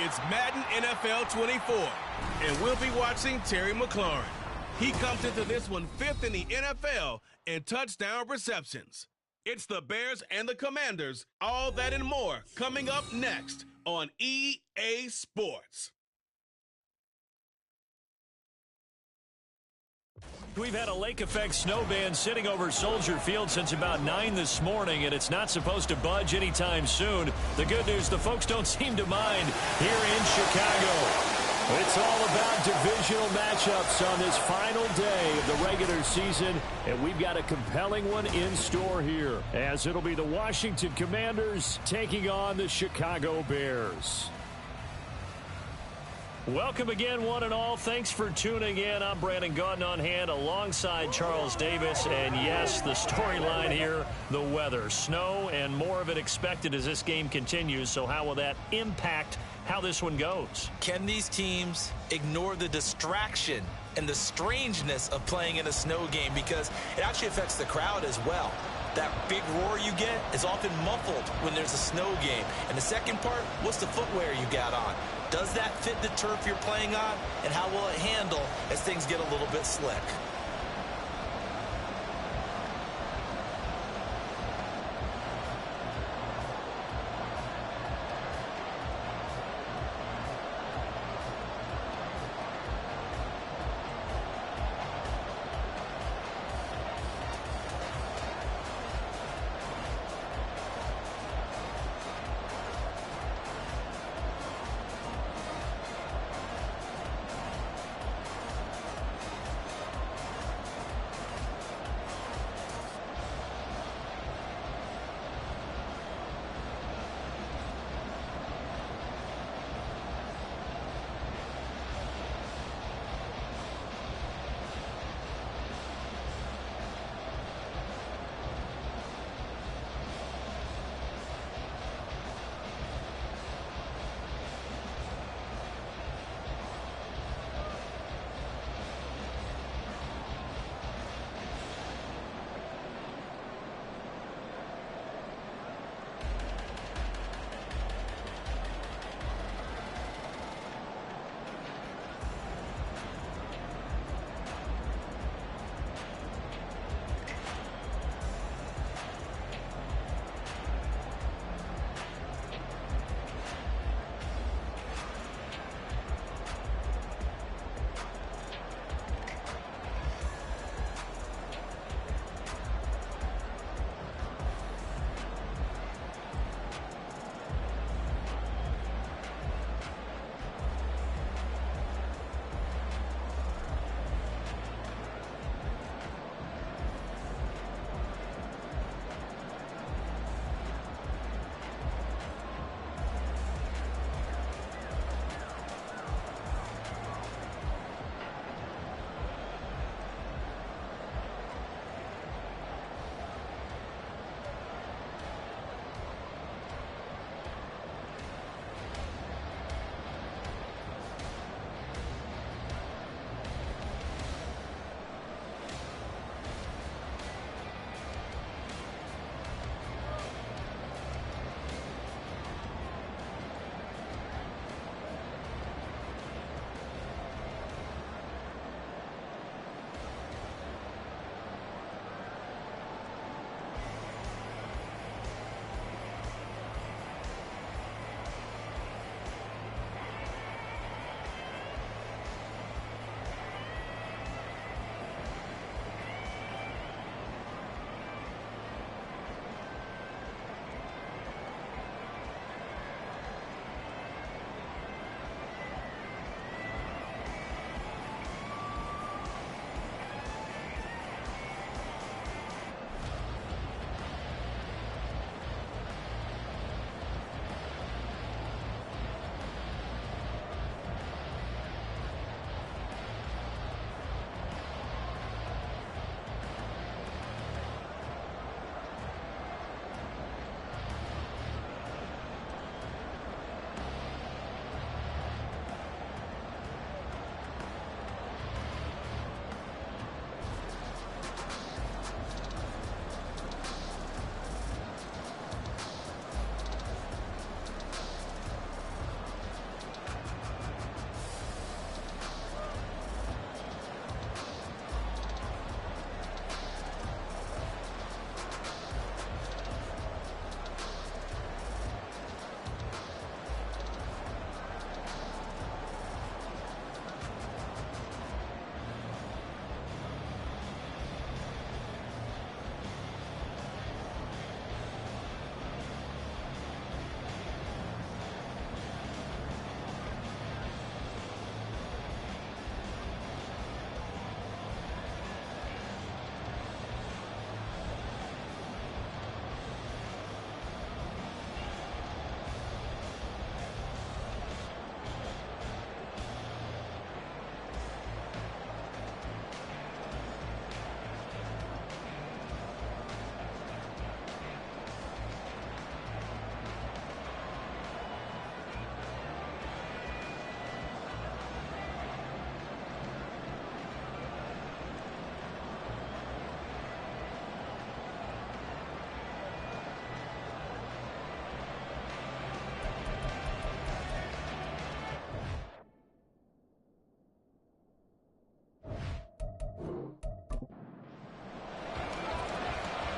It's Madden NFL 24, and we'll be watching Terry McLaurin. He comes into this one 5th in the NFL in touchdown receptions. It's the Bears and the Commanders, all that and more, coming up next on EA Sports. We've had a lake effect snow band sitting over Soldier Field since about 9 this morning, and it's not supposed to budge anytime soon. The good news, the folks don't seem to mind here in Chicago. It's all about divisional matchups on this final day of the regular season, and we've got a compelling one in store here, as it'll be the Washington Commanders taking on the Chicago Bears. Welcome again, one and all. Thanks for tuning in. I'm Brandon Gaudin on hand alongside Charles Davis. And yes, the storyline here, the weather. Snow and more of it expected as this game continues. So how will that impact how this one goes? Can these teams ignore the distraction and the strangeness of playing in a snow game? Because it actually affects the crowd as well. That big roar you get is often muffled when there's a snow game. And the second part, what's the footwear you got on? Does that fit the turf you're playing on? And how will it handle as things get a little bit slick?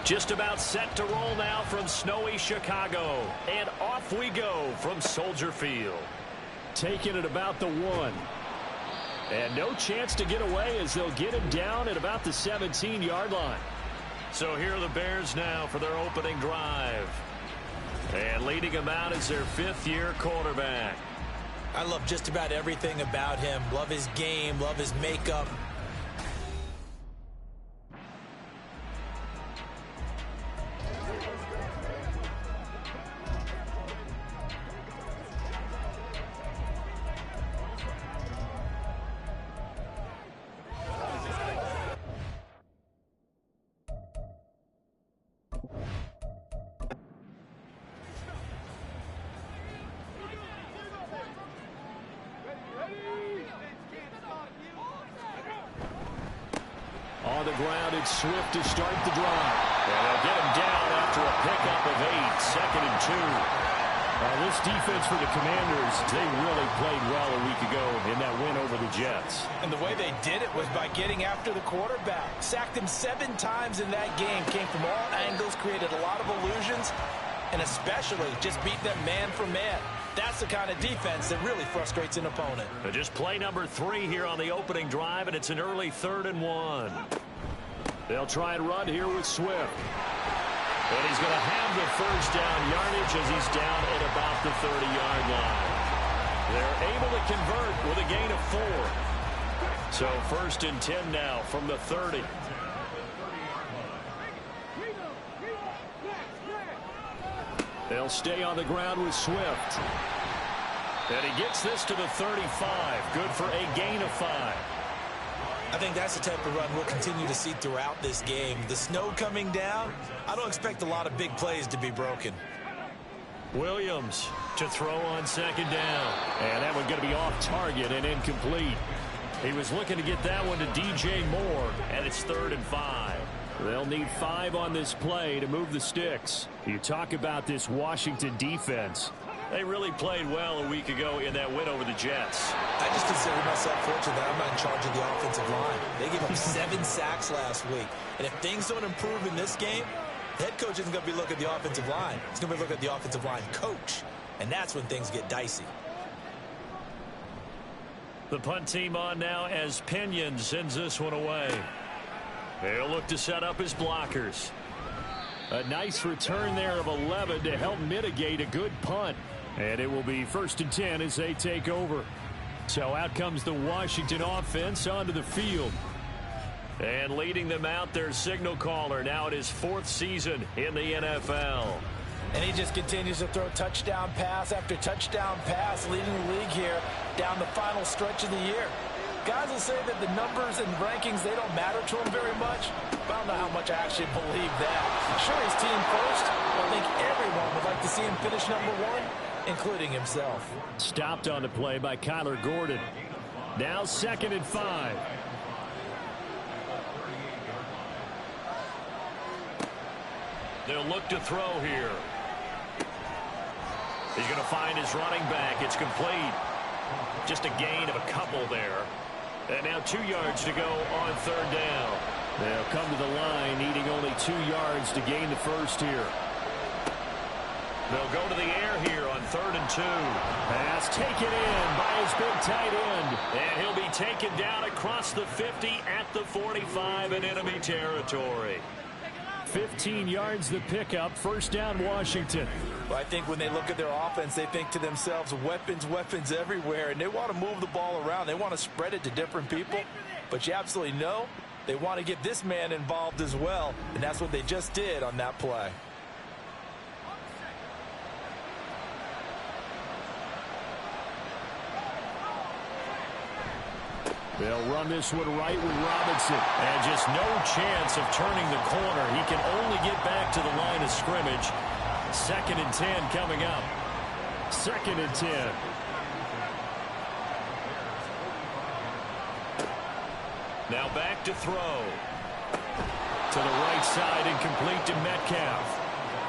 Just about set to roll now from snowy Chicago. And off we go from Soldier Field. Taking it about the 1. And no chance to get away as they'll get him down at about the 17-yard line. So here are the Bears now for their opening drive. And leading him out is their 5th-year quarterback. I love just about everything about him. Love his game, love his makeup. On the ground, it's Swift to start the drive. And they'll get him down after a pickup of 8, 2nd and 2. This defense for the Commanders, they really played well a week ago in that win over the Jets. And the way they did it was by getting after the quarterback. Sacked him 7 times in that game. Came from all angles, created a lot of illusions, and especially just beat them man for man. That's the kind of defense that really frustrates an opponent. Just play number 3 here on the opening drive, and it's an early 3rd and 1. They'll try and run here with Swift. And he's going to have the first down yardage as he's down at about the 30-yard line. They're able to convert with a gain of 4. So 1st and 10 now from the 30. They'll stay on the ground with Swift. And he gets this to the 35. Good for a gain of 5. I think that's the type of run we'll continue to see throughout this game. The snow coming down, I don't expect a lot of big plays to be broken. Williams to throw on 2nd down. And that one going to be off target and incomplete. He was looking to get that one to DJ Moore, and it's 3rd and 5. They'll need 5 on this play to move the sticks. You talk about this Washington defense. They really played well a week ago in that win over the Jets. I just consider myself fortunate that I'm not in charge of the offensive line. They gave up 7 sacks last week. And if things don't improve in this game, the head coach isn't going to be looking at the offensive line. He's going to be looking at the offensive line coach. And that's when things get dicey. The punt team on now as Pinion sends this one away. They'll look to set up his blockers. A nice return there of 11 to help mitigate a good punt. And it will be 1st and 10 as they take over. So out comes the Washington offense onto the field. And leading them out, their signal caller now in his 4th season in the NFL. And he just continues to throw touchdown pass after touchdown pass, leading the league here down the final stretch of the year. Guys will say that the numbers and rankings, they don't matter to him very much. But I don't know how much I actually believe that. Sure, he's team first, but I think everyone would like to see him finish number 1, including himself. Stopped on the play by Kyler Gordon. Now 2nd and 5. They'll look to throw here. He's going to find his running back. It's complete. Just a gain of a couple there. And now 2 yards to go on 3rd down. They'll come to the line needing only 2 yards to gain the first here. They'll go to the air here on 3rd and 2. Pass taken in by his big tight end. And he'll be taken down across the 50 at the 45 in enemy territory. 15 yards the pickup. 1st down Washington. Well, I think when they look at their offense, they think to themselves, weapons, weapons everywhere. And they want to move the ball around. They want to spread it to different people. But you absolutely know they want to get this man involved as well. And that's what they just did on that play. They'll run this one right with Robinson. And just no chance of turning the corner. He can only get back to the line of scrimmage. 2nd and 10 coming up. 2nd and 10. Now back to throw. To the right side and complete to Metcalf.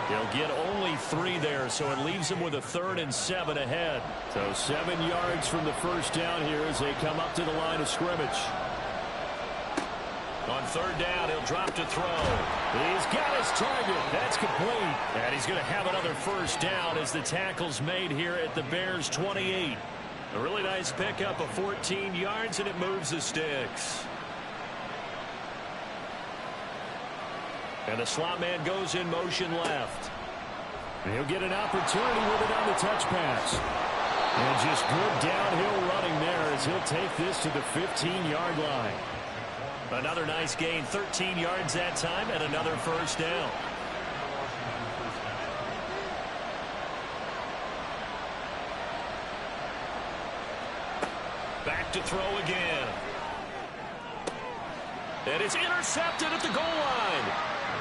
He'll get only 3 there, so it leaves him with a 3rd and 7 ahead. So 7 yards from the first down here as they come up to the line of scrimmage. On third down, he'll drop to throw. He's got his target. That's complete. And he's going to have another first down as the tackle's made here at the Bears' 28. A really nice pickup of 14 yards, and it moves the sticks. And the slot man goes in motion left. And he'll get an opportunity with it on the touch pass. And just good downhill running there as he'll take this to the 15-yard line. Another nice gain, 13 yards that time, and another first down. Back to throw again. And it's intercepted at the goal line.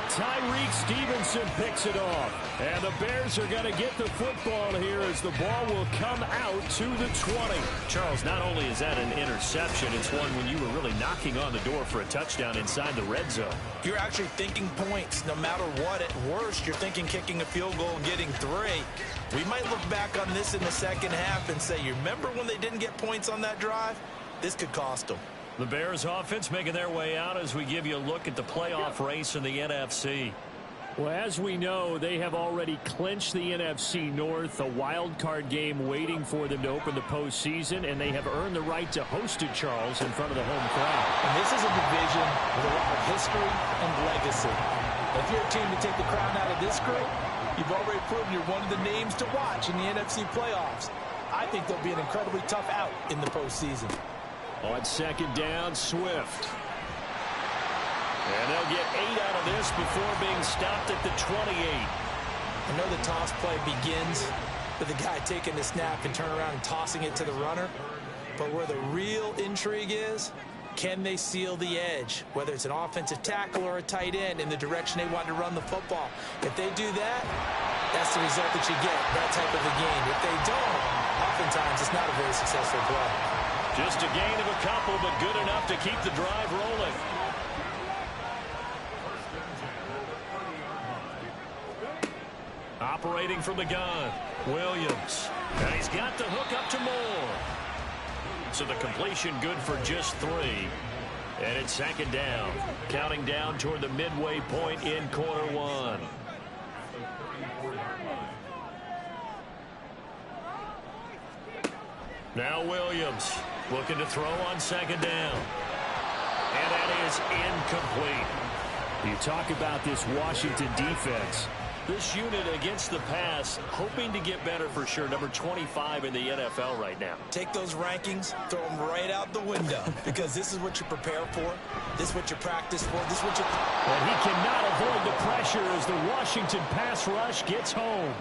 Tyreek Stevenson picks it off. And the Bears are going to get the football here as the ball will come out to the 20. Charles, not only is that an interception, it's one when you were really knocking on the door for a touchdown inside the red zone. You're actually thinking points no matter what. At worst, you're thinking kicking a field goal and getting 3. We might look back on this in the second half and say, you remember when they didn't get points on that drive? This could cost them. The Bears offense making their way out as we give you a look at the playoff race in the NFC. Well, as we know, they have already clinched the NFC North, a wild card game waiting for them to open the postseason, and they have earned the right to host it, Charles, in front of the home crowd. And this is a division with a lot of history and legacy. If you're a team to take the crown out of this group, you've already proven you're one of the names to watch in the NFC playoffs. I think they'll be an incredibly tough out in the postseason. On second down, Swift. And they'll get 8 out of this before being stopped at the 28. I know the toss play begins with the guy taking the snap and turn around and tossing it to the runner. But where the real intrigue is, can they seal the edge, whether it's an offensive tackle or a tight end, in the direction they want to run the football? If they do that, that's the result that you get, that type of a game. If they don't, oftentimes it's not a very successful play. Just a gain of a couple, but good enough to keep the drive rolling. Operating from the gun, Williams. And he's got the hook up to Moore. So the completion good for just 3. And it's second down. Counting down toward the midway point in quarter 1. Now Williams looking to throw on second down. And that is incomplete. You talk about this Washington defense. This unit against the pass, hoping to get better for sure. Number 25 in the NFL right now. Take those rankings, throw them right out the window, because this is what you prepare for. This is what you practice for. This is what you... And he cannot avoid the pressure as the Washington pass rush gets home.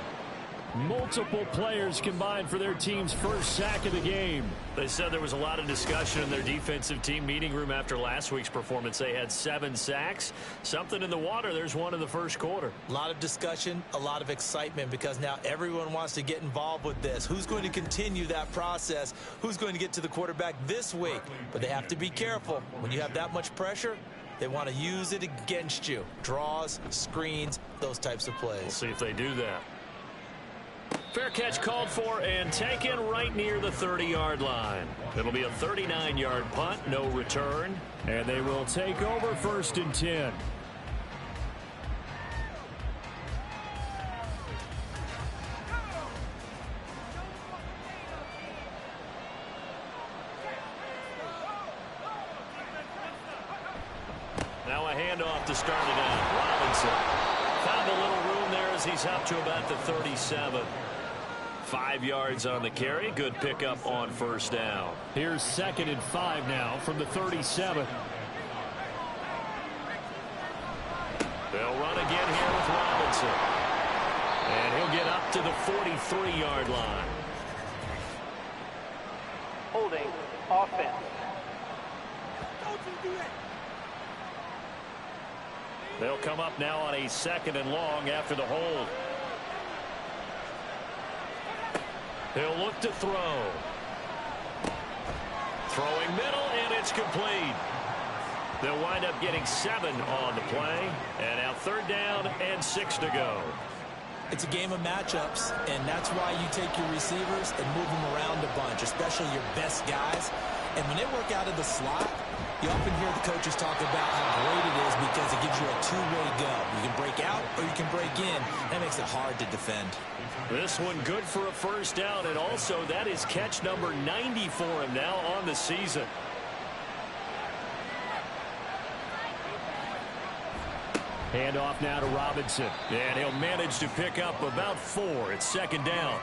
Multiple players combined for their team's first sack of the game. They said there was a lot of discussion in their defensive team meeting room after last week's performance. They had 7 sacks. Something in the water. There's one in the first quarter. A lot of discussion, a lot of excitement, because now everyone wants to get involved with this. Who's going to continue that process? Who's going to get to the quarterback this week? But they have to be careful. When you have that much pressure, they want to use it against you. Draws, screens, those types of plays. We'll see if they do that. Fair catch called for and taken right near the 30-yard line. It'll be a 39-yard punt, no return. And they will take over first and 10. Now a handoff to start it out. Robinson found a little room there as he's up to about the 37. 5 yards on the carry. Good pickup on first down. Here's second and 5 now from the 37. They'll run again here with Robinson. And he'll get up to the 43-yard line. Holding offense. They'll come up now on a second and long after the hold. He'll look to throw. Throwing middle, and it's complete. They'll wind up getting 7 on the play. And now third down and 6 to go. It's a game of matchups, and that's why you take your receivers and move them around a bunch, especially your best guys. And when they work out of the slot, You often hear the coaches talk about how great it is because it gives you a two-way go. You can break out or you can break in. That makes it hard to defend. This one good for a first down, and also that is catch number 90 for him now on the season. Hand off now to Robinson, and he'll manage to pick up about 4. It's second down.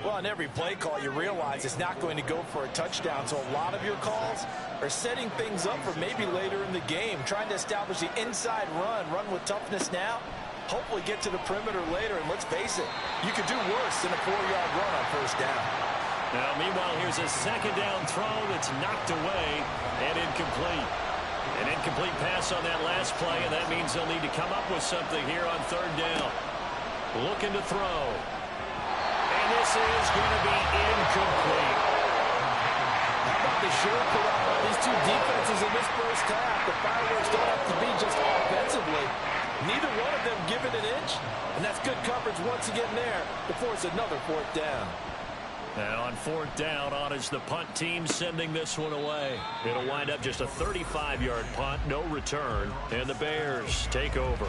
Well, on every play call, you realize it's not going to go for a touchdown, so a lot of your calls are setting things up for maybe later in the game, trying to establish the inside run with toughness now, hopefully get to the perimeter later, and let's face it, you could do worse than a 4-yard run on first down. Now, meanwhile, here's a second down throw that's knocked away and incomplete. An incomplete pass on that last play, and that means they'll need to come up with something here on third down. Looking to throw. And this is going to be incomplete. How about the sure put up by these two defenses in this first half? The fireworks don't have to be just offensively. Neither one of them give it an inch, and that's good coverage once again there to force another fourth down. And on fourth down, on is the punt team sending this one away. It'll wind up just a 35-yard punt, no return, and the Bears take over.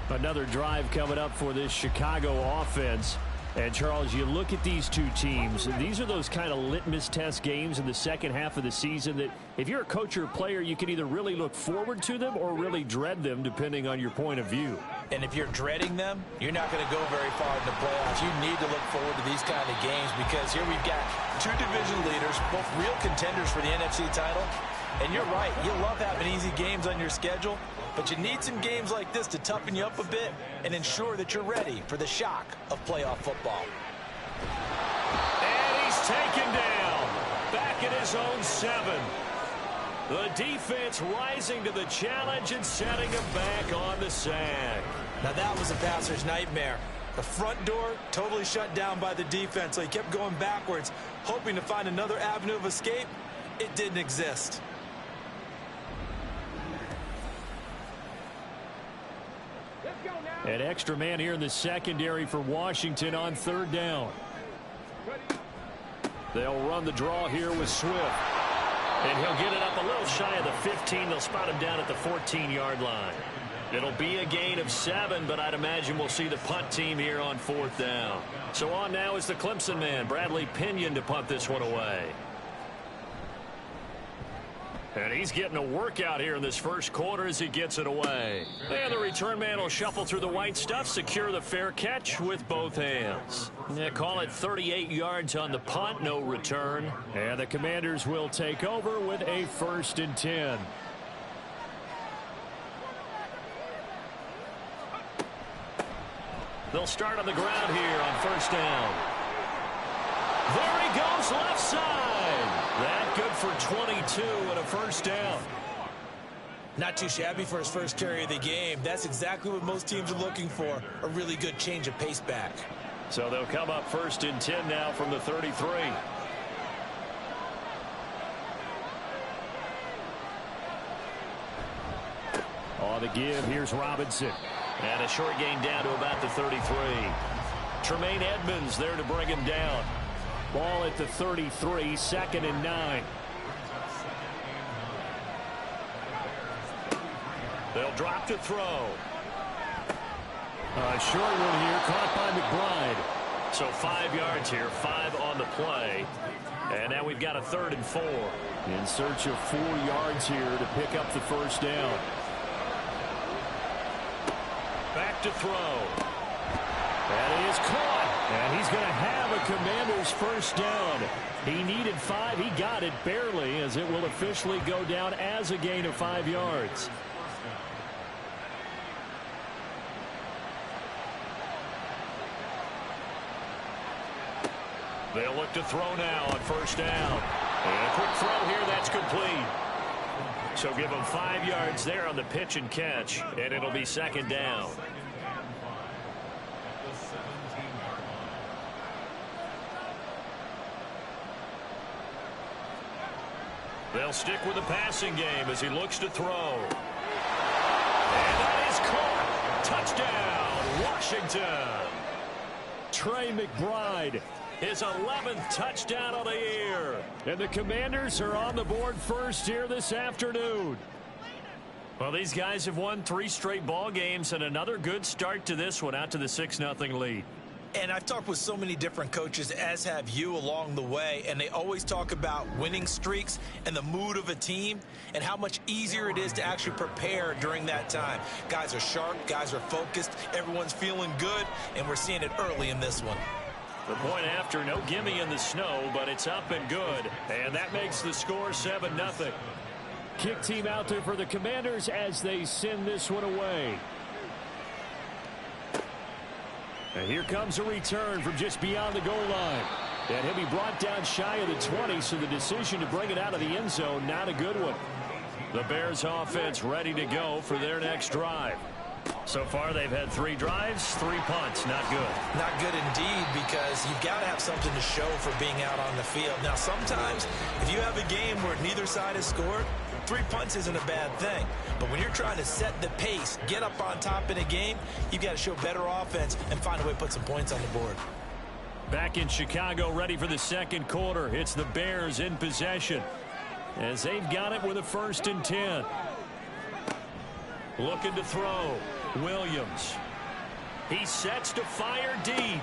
Another drive coming up for this Chicago offense. And, Charles, you look at these two teams, and these are those kind of litmus test games in the second half of the season that if you're a coach or a player, you can either really look forward to them or really dread them, depending on your point of view. And if you're dreading them, you're not going to go very far in the playoffs. You need to look forward to these kind of games because here we've got two division leaders, both real contenders for the NFC title. And you're right, you love having easy games on your schedule, but you need some games like this to toughen you up a bit and ensure that you're ready for the shock of playoff football. And he's taken down, back at his own 7. The defense rising to the challenge and setting him back on the sack. Now that was a passer's nightmare. The front door totally shut down by the defense, so he kept going backwards, hoping to find another avenue of escape. It didn't exist. An extra man here in the secondary for Washington on third down. They'll run the draw here with Swift. And he'll get it up a little shy of the 15. They'll spot him down at the 14-yard line. It'll be a gain of 7, but I'd imagine we'll see the punt team here on fourth down. So on now is the Clemson man, Bradley Pinion, to punt this one away. And he's getting a workout here in this first quarter as he gets it away. And the return man will shuffle through the white stuff, secure the fair catch with both hands. Yeah, call it 38 yards on the punt, no return. And the Commanders will take over with a 1st and 10. They'll start on the ground here on first down. There he goes, left side. That good for 22 and a first down. Not too shabby for his first carry of the game. That's exactly what most teams are looking for, a really good change of pace back. So they'll come up 1st and 10 now from the 33. On the give, here's Robinson. And a short gain down to about the 33. Tremaine Edmonds there to bring him down. Ball at the 33, 2nd and 9. They'll drop to throw. A short one here, caught by McBride. So 5 yards here, 5 on the play. And now we've got a 3rd and 4. In search of 4 yards here to pick up the first down. Back to throw. And he is caught. And he's going to have a Commander's first down. He needed 5. He got it barely, as it will officially go down as a gain of 5 yards. They'll look to throw now on first down. And a quick throw here, that's complete. So give them 5 yards there on the pitch and catch, and it'll be 2nd down. They'll stick with the passing game as he looks to throw. And that is caught. Touchdown, Washington. Trey McBride His 11th touchdown of the year. And the Commanders are on the board first here this afternoon. Well, these guys have won 3 straight ball games and another good start to this one out to the 6-0 lead. And I've talked with so many different coaches, as have you, along the way, and they always talk about winning streaks and the mood of a team and how much easier it is to actually prepare during that time. Guys are sharp, guys are focused, everyone's feeling good, and we're seeing it early in this one. The point after, no gimme in the snow, but it's up and good, and that makes the score 7-0. Kick team out there for the Commanders as they send this one away. And here comes a return from just beyond the goal line. And he'll be brought down shy of the 20, so the decision to bring it out of the end zone, not a good one. The Bears offense ready to go for their next drive. So far, they've had 3 drives, 3 punts. Not good. Not good indeed, because you've got to have something to show for being out on the field. Now, sometimes, if you have a game where neither side has scored, 3 punts isn't a bad thing. But when you're trying to set the pace, get up on top in a game, you've got to show better offense and find a way to put some points on the board. Back in Chicago, ready for the second quarter. It's the Bears in possession as they've got it with a 1st and 10. Looking to throw. Williams. He sets to fire deep.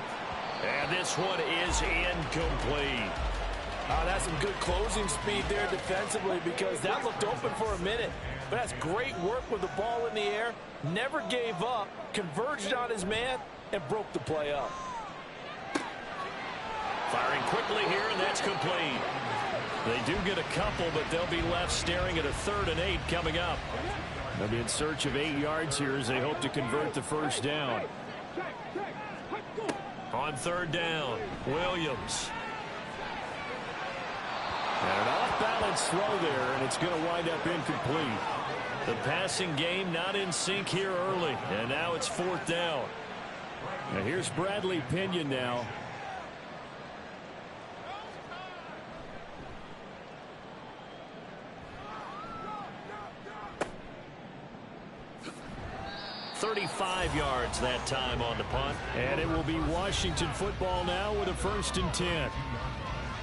And this one is incomplete. That's some good closing speed there defensively, because that looked open for a minute. But that's great work with the ball in the air. Never gave up, converged on his man, and broke the play up. Firing quickly here, and that's complete. They do get a couple, but they'll be left staring at a 3rd and 8 coming up. They'll be in search of 8 yards here as they hope to convert the 1st down. On 3rd down, Williams. And an off-balance throw there, and it's going to wind up incomplete. The passing game not in sync here early, and now it's 4th down. Now here's Bradley Pinion now. .35 yards that time on the punt. And it will be Washington football now with a 1st and 10.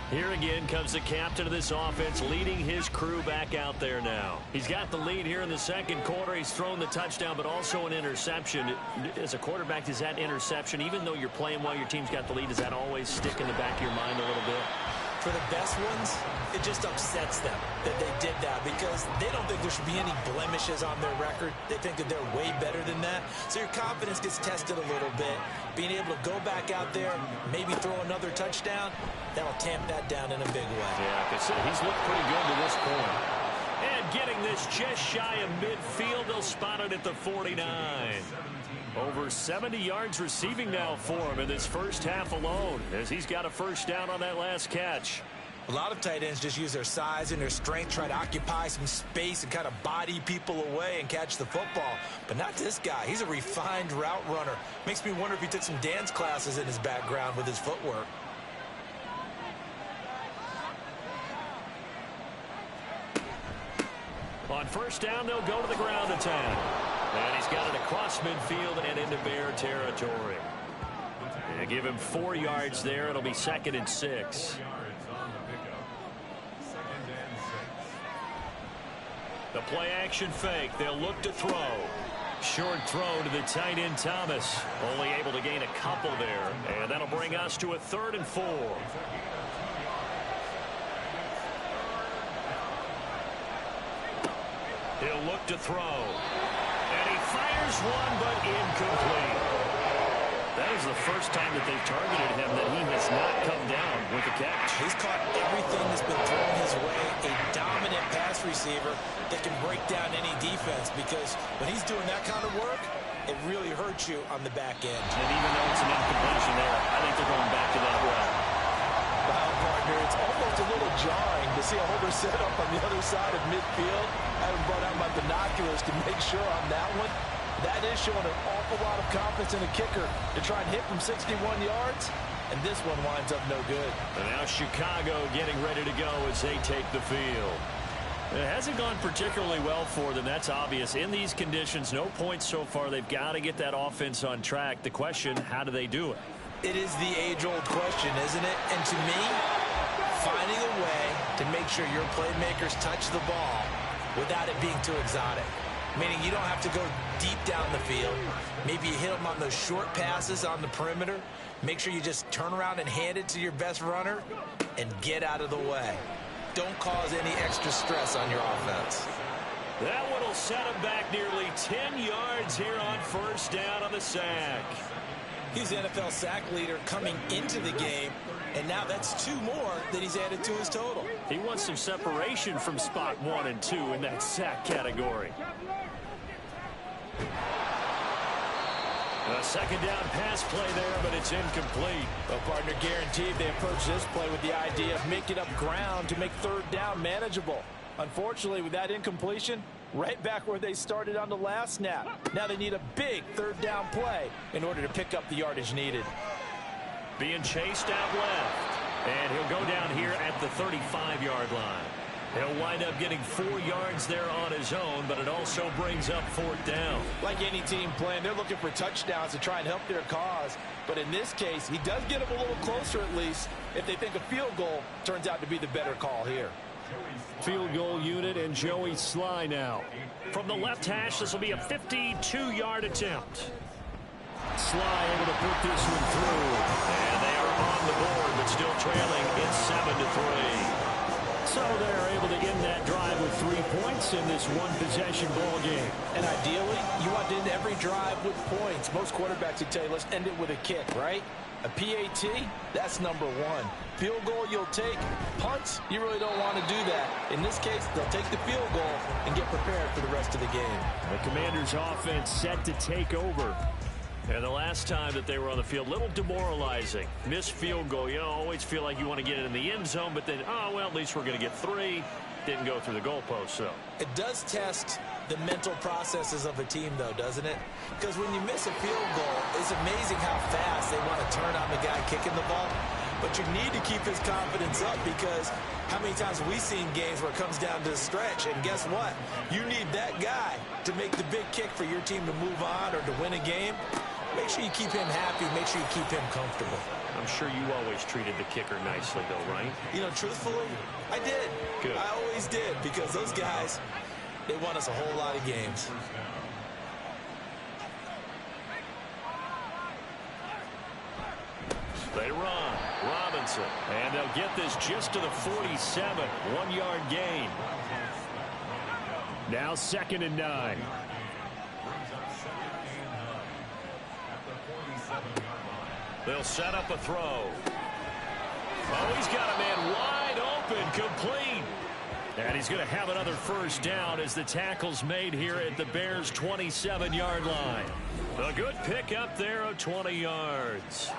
Here again comes the captain of this offense, leading his crew back out there now. He's got the lead here in the second quarter. He's thrown the touchdown, but also an interception. As a quarterback, does that interception, even though you're playing while your team's got the lead, does that always stick in the back of your mind a little bit? For the best ones, it just upsets them that they did that, because they don't think there should be any blemishes on their record. They think that they're way better than that. So your confidence gets tested a little bit. Being able to go back out there, maybe throw another touchdown, that'll tamp that down in a big way. Yeah, like I said, he's looked pretty good to this point. And getting this just shy of midfield, they'll spot it at the 49. Over 70 yards receiving now for him in this first half alone, as he's got a 1st down on that last catch. A lot of tight ends just use their size and their strength, try to occupy some space and kind of body people away and catch the football. But not this guy. He's a refined route runner. Makes me wonder if he took some dance classes in his background with his footwork. On 1st down, they'll go to the ground attack. And he's got it across midfield and into Bear territory. They give him 4 yards there. It'll be 2nd and 6. The play action fake. They'll look to throw. Short throw to the tight end Thomas. Only able to gain a couple there. And that'll bring us to a 3rd and 4. He'll look to throw. And he fires one, but incomplete. That is the first time that they've targeted him that he has not come down with a catch. He's caught everything that's been thrown his way. A dominant pass receiver that can break down any defense, because when he's doing that kind of work, it really hurts you on the back end. And even though it's an incompletion there, I think they're going back to that route. Wow, partner, it's almost a little jarring to see a holder set up on the other side of midfield. I haven't brought out my binoculars to make sure on that one. That is showing an awful lot of confidence in the kicker to try and hit from 61 yards, and this one winds up no good. And now Chicago getting ready to go as they take the field. It hasn't gone particularly well for them. That's obvious. In these conditions, no points so far. They've got to get that offense on track. The question, how do they do it? It is the age-old question, isn't it? And to me, finding a way to make sure your playmakers touch the ball without it being too exotic. Meaning you don't have to go deep down the field. Maybe you hit them on those short passes on the perimeter. Make sure you just turn around and hand it to your best runner and get out of the way. Don't cause any extra stress on your offense. That one will set him back nearly 10 yards here on first down on the sack. He's NFL sack leader coming into the game, and now that's 2 more that he's added to his total. He wants some separation from spot 1 and 2 in that sack category. A second down pass play there, but it's incomplete. Well, partner, guaranteed they approach this play with the idea of making up ground to make third down manageable. Unfortunately, with that incompletion, right back where they started on the last snap. Now they need a big third down play in order to pick up the yardage needed. Being chased out left. And he'll go down here at the 35-yard line. He'll wind up getting 4 yards there on his own, but it also brings up 4th down. Like any team playing, they're looking for touchdowns to try and help their cause. But in this case, he does get them a little closer at least if they think a field goal turns out to be the better call here. Field goal unit and Joey Sly now. From the left hash, this will be a 52-yard attempt. Sly able to put this one through. And they are on the board, but still trailing. It's 7-3. So they're able to end that drive with 3 points in this one-possession ball game. And ideally, you want to end every drive with points. Most quarterbacks would tell you, let's end it with a kick, right? A PAT, that's number 1. Field goal you'll take. Punts, you really don't want to do that. In this case, they'll take the field goal and get prepared for the rest of the game. The Commanders' offense set to take over. And the last time that they were on the field, a little demoralizing. Missed field goal. You always feel like you want to get it in the end zone, but then, oh, well, at least we're going to get 3. Didn't go through the goalpost, so. It does test the mental processes of a team, though, doesn't it? Because when you miss a field goal, it's amazing how fast they want to turn on the guy kicking the ball. But you need to keep his confidence up because how many times have we seen games where it comes down to the stretch, and guess what? You need that guy to make the big kick for your team to move on or to win a game. Make sure you keep him happy. Make sure you keep him comfortable. I'm sure you always treated the kicker nicely, though, right? You know, truthfully, I did. Good. I always did because those guys, they won us a whole lot of games. They run. Robinson. And they'll get this just to the 47. 1-yard gain. Now 2nd and 9. They'll set up a throw. Oh, he's got a man wide open, complete. And he's going to have another first down as the tackle's made here at the Bears' 27-yard line. A good pickup there of 20 yards.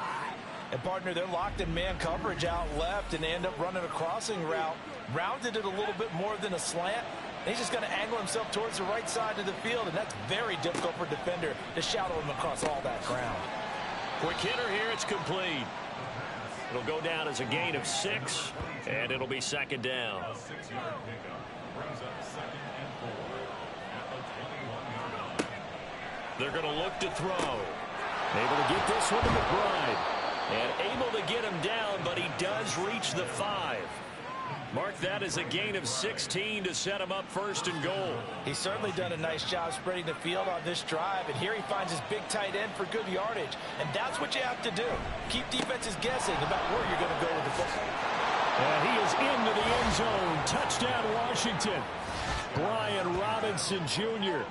And, partner, they're locked in man coverage out left, and they end up running a crossing route. Rounded it a little bit more than a slant. And he's just going to angle himself towards the right side of the field, and that's very difficult for a defender to shadow him across all that ground. Quick hitter here, it's complete. It'll go down as a gain of 6, and it'll be 2nd down. They're going to look to throw. Able to get this one to McBride. And able to get him down, but he does reach the 5. Mark that as a gain of 16 to set him up 1st and goal. He's certainly done a nice job spreading the field on this drive, and here he finds his big tight end for good yardage. And that's what you have to do. Keep defenses guessing about where you're going to go with the football. And he is into the end zone. Touchdown, Washington. Brian Robinson Jr.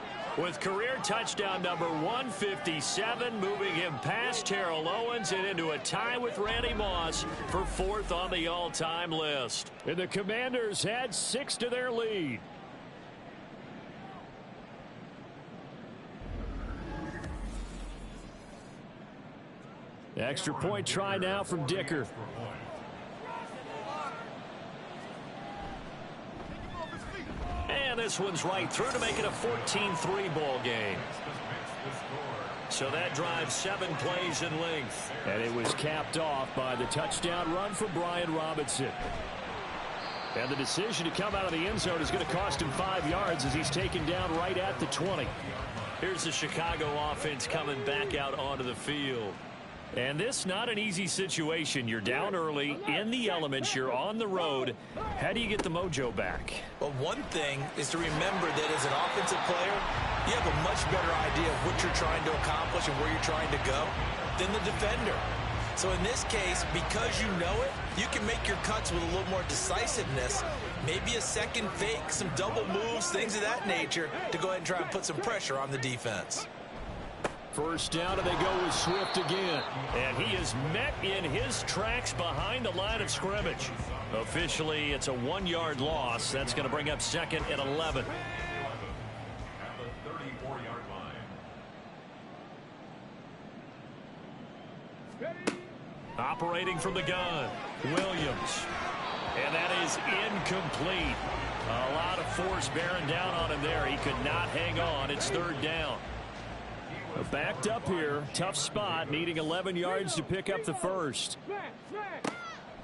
with career touchdown number 157, moving him past Terrell Owens and into a tie with Randy Moss for 4th on the all-time list. And the Commanders add 6 to their lead. Extra point try now from Dicker. And this one's right through to make it a 14-3 ball game. So that drives 7 plays in length. And it was capped off by the touchdown run for Brian Robinson. And the decision to come out of the end zone is going to cost him 5 yards as he's taken down right at the 20. Here's the Chicago offense coming back out onto the field. And this not an easy situation. You're down early, in the elements, you're on the road. How do you get the mojo back? Well, one thing is to remember that as an offensive player, you have a much better idea of what you're trying to accomplish and where you're trying to go than the defender. So in this case, because you know it, you can make your cuts with a little more decisiveness, maybe a second fake, some double moves, things of that nature, to go ahead and try and put some pressure on the defense. First down, and they go with Swift again. And he is met in his tracks behind the line of scrimmage. Officially, it's a 1-yard loss. That's going to bring up second and 11. Operating from the gun, Williams. And that is incomplete. A lot of force bearing down on him there. He could not hang on. It's third down. Backed up here. Tough spot. Needing 11 yards to pick up the first.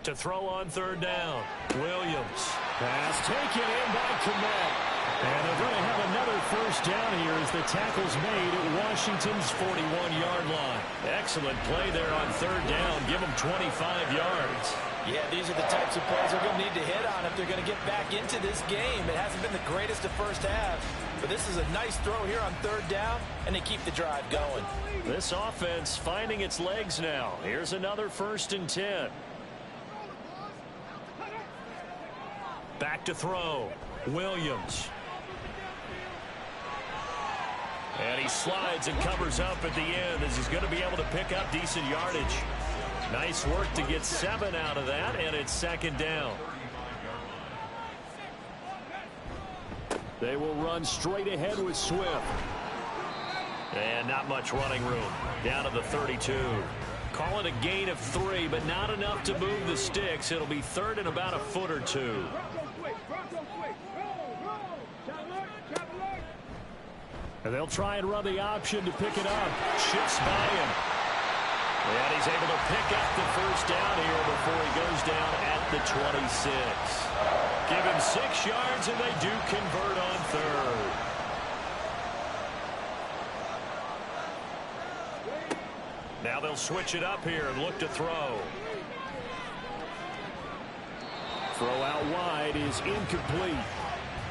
To throw on third down. Williams. Pass taken in by Kmet. And they're going to have another first down here as the tackle's made at Washington's 41-yard line. Excellent play there on third down. Give them 25 yards. Yeah, these are the types of plays they're going to need to hit on if they're going to get back into this game. It hasn't been the greatest of first half, but this is a nice throw here on third down, and they keep the drive going. This offense finding its legs now. Here's another 1st and 10. Back to throw. Williams. And he slides and covers up at the end as he's going to be able to pick up decent yardage. Nice work to get 7 out of that, and it's second down. They will run straight ahead with Swift. And not much running room. Down to the 32. Call it a gain of 3, but not enough to move the sticks. It'll be third and about a foot or two. And they'll try and run the option to pick it up. Shifts by him. And he's able to pick up the first down here before he goes down at the 26. Give him 6 yards, and they do convert on third. Now they'll switch it up here and look to throw. Throw out wide is incomplete.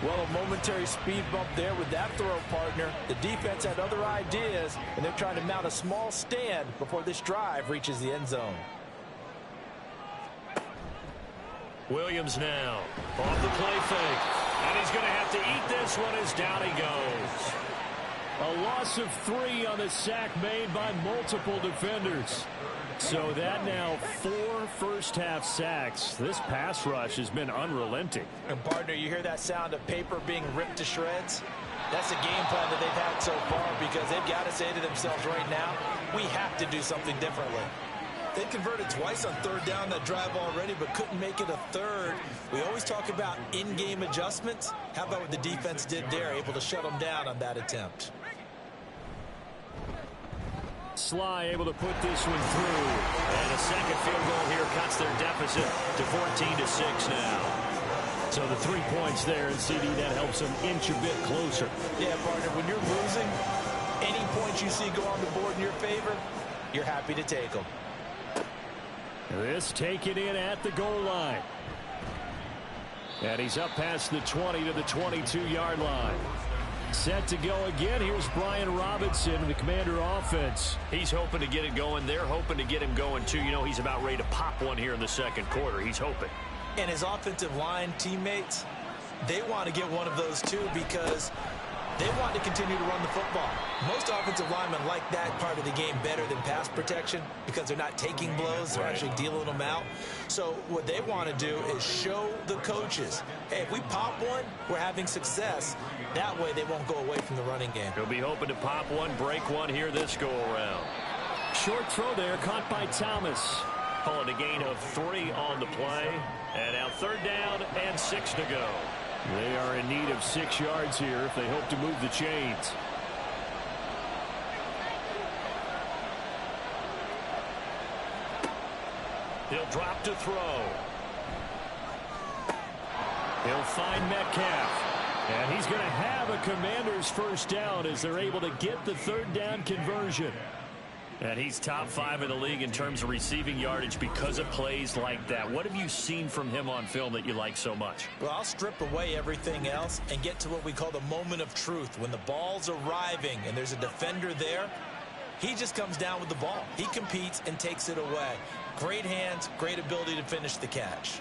Well, a momentary speed bump there with that throw, partner. The defense had other ideas, and they're trying to mount a small stand before this drive reaches the end zone. Williams now off the play fake. And he's going to have to eat this one as down he goes. A loss of 3 on the sack made by multiple defenders. So that now 4 first-half sacks. This pass rush has been unrelenting. And, partner, you hear that sound of paper being ripped to shreds? That's a game plan that they've had so far because they've got to say to themselves right now, we have to do something differently. They converted twice on third down that drive already, but couldn't make it a third. We always talk about in-game adjustments. How about what the defense did there, able to shut them down on that attempt? Sly able to put this one through. And a second field goal here cuts their deficit to 14-6 now. So the 3 points there, and CD, that helps them inch a bit closer. Yeah, partner, when you're losing, any points you see go on the board in your favor, you're happy to take them. This taken in at the goal line. And he's up past the 20 to the 22-yard line. Set to go again. Here's Brian Robinson, the Commander offense. He's hoping to get it going. They're hoping to get him going, too. You know, he's about ready to pop one here in the second quarter. He's hoping. And his offensive line teammates, they want to get one of those, too, because they want to continue to run the football. Most offensive linemen like that part of the game better than pass protection because they're not taking blows. They're actually dealing them out. So what they want to do is show the coaches, hey, if we pop one, we're having success. That way they won't go away from the running game. He'll be hoping to pop one, break one here this go-around. Short throw there, caught by Thomas. Calling a gain of 3 on the play. And now third down and 6 to go. They are in need of 6 yards here if they hope to move the chains. He'll drop to throw. He'll find Metcalf. And he's going to have a Commander's first down as they're able to get the third down conversion. And he's top 5 in the league in terms of receiving yardage because of plays like that. What have you seen from him on film that you like so much? Well, I'll strip away everything else and get to what we call the moment of truth. When the ball's arriving and there's a defender there, he just comes down with the ball. He competes and takes it away. Great hands, great ability to finish the catch.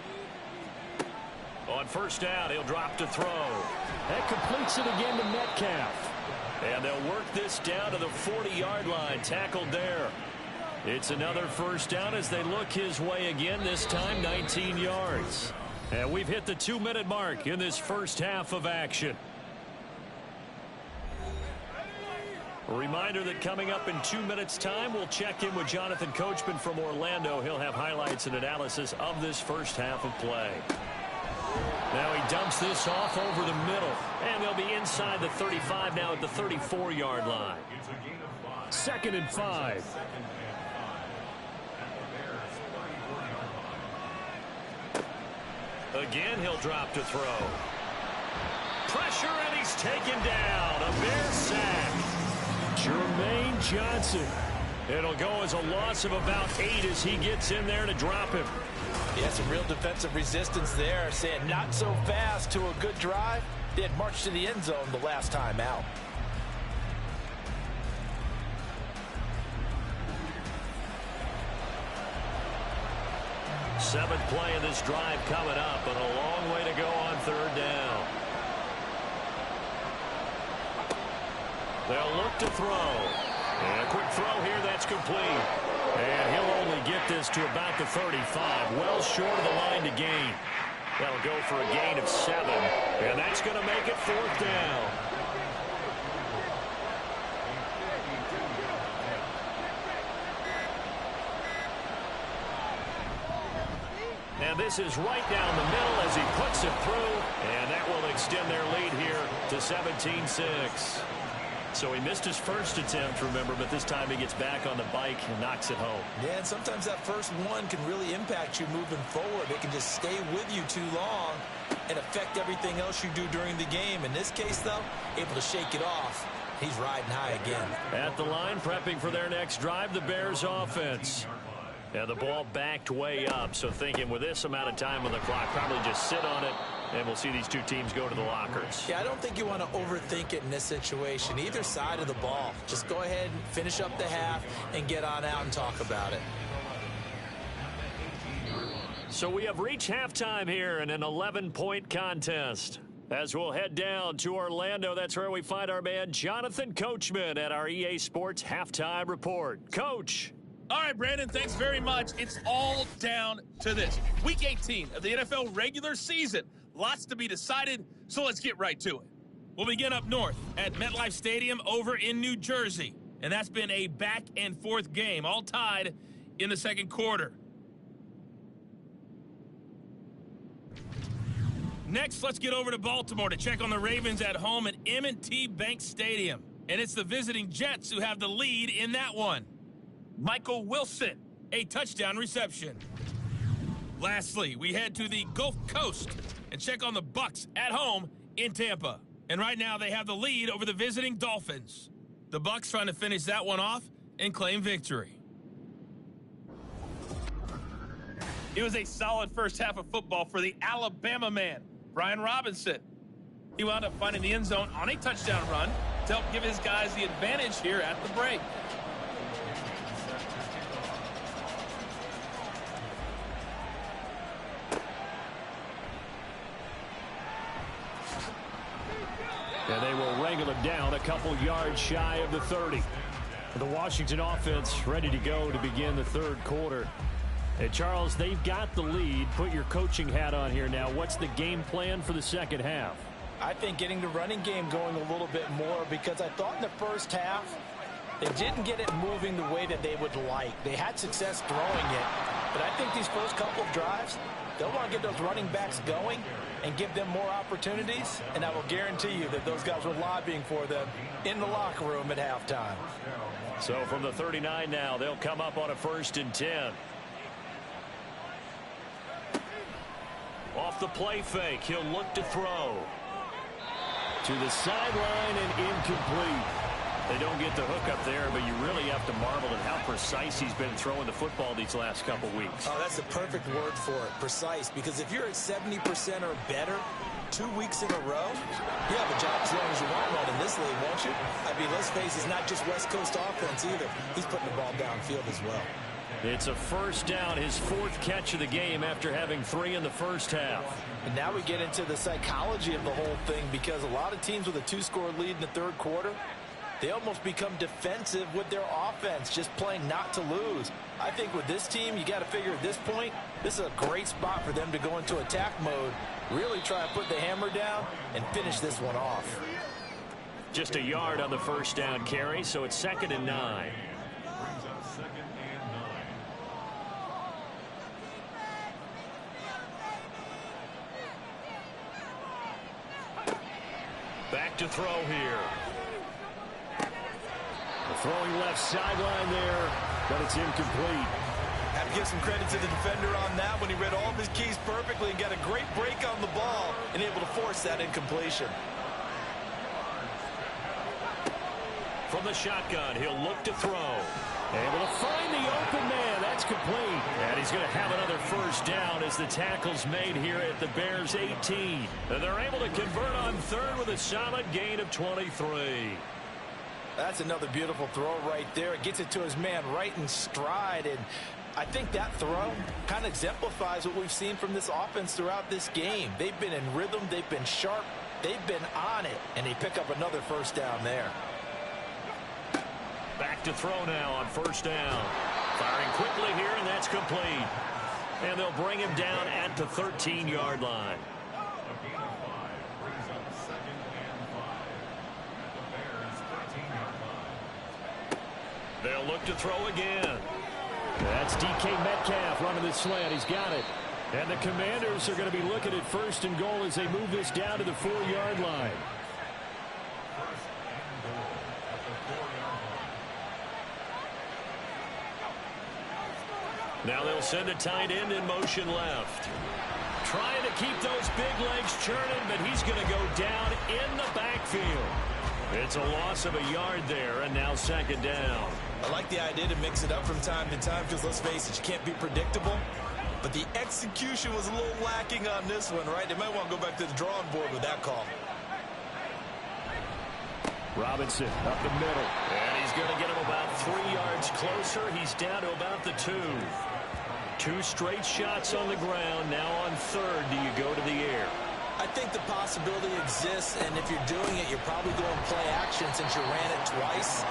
On first down, he'll drop to throw. That completes it again to Metcalf. And they'll work this down to the 40-yard line, tackled there. It's another first down as they look his way again, this time 19 yards. And we've hit the 2-minute mark in this first half of action. A reminder that coming up in 2 minutes' time, we'll check in with Jonathan Coachman from Orlando. He'll have highlights and analysis of this first half of play. Now he dumps this off over the middle. And they'll be inside the 35 now at the 34-yard line. 2nd and 5. Again, he'll drop to throw. Pressure, and he's taken down. A Bear sack. Jermaine Johnson. It'll go as a loss of about 8 as he gets in there to drop him. Yeah, some real defensive resistance there, saying not so fast to a good drive. They had marched to the end zone the last time out. Seventh play of this drive coming up, and a long way to go on third down. They'll look to throw. And a quick throw here that's complete. And he'll only get this to about the 35, well short of the line to gain. That'll go for a gain of 7, and that's going to make it 4th down. And this is right down the middle as he puts it through, and that will extend their lead here to 17-6. So he missed his first attempt, remember, but this time he gets back on the bike and knocks it home. Yeah, and sometimes that first one can really impact you moving forward. It can just stay with you too long and affect everything else you do during the game. In this case, though, able to shake it off. He's riding high again. At the line, prepping for their next drive, the Bears offense. And the ball backed way up, so thinking with this amount of time on the clock, probably just sit on it, and we'll see these two teams go to the lockers. Yeah, I don't think you want to overthink it in this situation. Either side of the ball. Just go ahead and finish up the half and get on out and talk about it. So we have reached halftime here in an 11-point contest. As we'll head down to Orlando, that's where we find our man Jonathan Coachman at our EA Sports Halftime Report. Coach. All right, Brandon, thanks very much. It's all down to this. Week 18 of the NFL regular season. Lots to be decided, so let's get right to it. We'll begin up north at MetLife Stadium over in New Jersey. And that's been a back-and-forth game, all tied in the second quarter. Next, let's get over to Baltimore to check on the Ravens at home at M&T Bank Stadium. And it's the visiting Jets who have the lead in that one. Michael Wilson, a touchdown reception. Lastly, we head to the Gulf Coast and check on the Bucs at home in Tampa. And right now they have the lead over the visiting Dolphins. The Bucs trying to finish that one off and claim victory. It was a solid first half of football for the Alabama man, Brian Robinson. He wound up finding the end zone on a touchdown run to help give his guys the advantage here at the break. And they will wrangle him down a couple yards shy of the 30. The Washington offense ready to go to begin the third quarter. And Charles, they've got the lead. Put your coaching hat on here now. What's the game plan for the second half? I think getting the running game going a little bit more, because I thought in the first half they didn't get it moving the way that they would like. They had success throwing it, but I think these first couple of drives, they'll want to get those running backs going and give them more opportunities, and I will guarantee you that those guys were lobbying for them in the locker room at halftime. So from the 39 now, they'll come up on a 1st and 10. Off the play fake, he'll look to throw. To the sideline and incomplete. They don't get the hook up there, but you really have to marvel at how precise he's been throwing the football these last couple weeks. Oh, that's the perfect word for it, precise, because if you're at 70% or better 2 weeks in a row, you have a job as long as you want one in this league, won't you? I mean, let's face it, it's not just West Coast offense either. He's putting the ball downfield as well. It's a first down, his 4th catch of the game after having 3 in the first half. And now we get into the psychology of the whole thing, because a lot of teams with a 2-score lead in the third quarter, they almost become defensive with their offense, just playing not to lose. I think with this team, you got to figure at this point, this is a great spot for them to go into attack mode, really try to put the hammer down and finish this one off. Just a yard on the first down carry, so it's 2nd and 9. Back to throw here. The throwing left sideline there, but it's incomplete. Have to give some credit to the defender on that when he read all of his keys perfectly and got a great break on the ball and able to force that incompletion. From the shotgun, he'll look to throw. Able to find the open man. That's complete. And he's going to have another first down as the tackle's made here at the Bears 18. And they're able to convert on third with a solid gain of 23. That's another beautiful throw right there. It gets it to his man right in stride. And I think that throw kind of exemplifies what we've seen from this offense throughout this game. They've been in rhythm. They've been sharp. They've been on it. And they pick up another first down there. Back to throw now on first down. Firing quickly here, and that's complete. And they'll bring him down at the 13-yard line. They'll look to throw again. That's DK Metcalf running the slant. He's got it. And the Commanders are going to be looking at 1st and goal as they move this down to the 4-yard line. Now they'll send a tight end in motion left. Trying to keep those big legs churning, but he's going to go down in the backfield. It's a loss of a yard there, and now 2nd down. I like the idea to mix it up from time to time because, let's face it, you can't be predictable. But the execution was a little lacking on this one, right? They might want to go back to the drawing board with that call. Robinson up the middle. And he's going to get him about 3 yards closer. He's down to about the 2. 2 straight shots on the ground. Now on third, do you go to the air? I think the possibility exists, and if you're doing it, you're probably going play action since you ran it twice.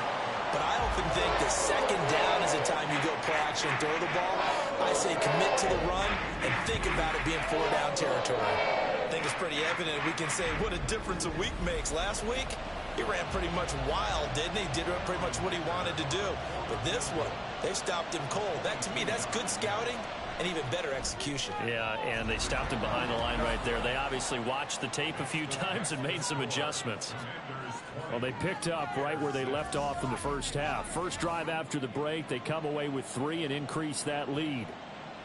But I often think that 2nd down is the time you go play action and throw the ball. I say commit to the run and think about it being 4-down territory. I think it's pretty evident we can say what a difference a week makes. Last week, he ran pretty much wild, didn't he? Did pretty much what he wanted to do. But this one, they stopped him cold. That, to me, that's good scouting and even better execution. Yeah, and they stopped him behind the line right there. They obviously watched the tape a few times and made some adjustments. Well, they picked up right where they left off in the first half. First drive after the break, they come away with 3 and increase that lead.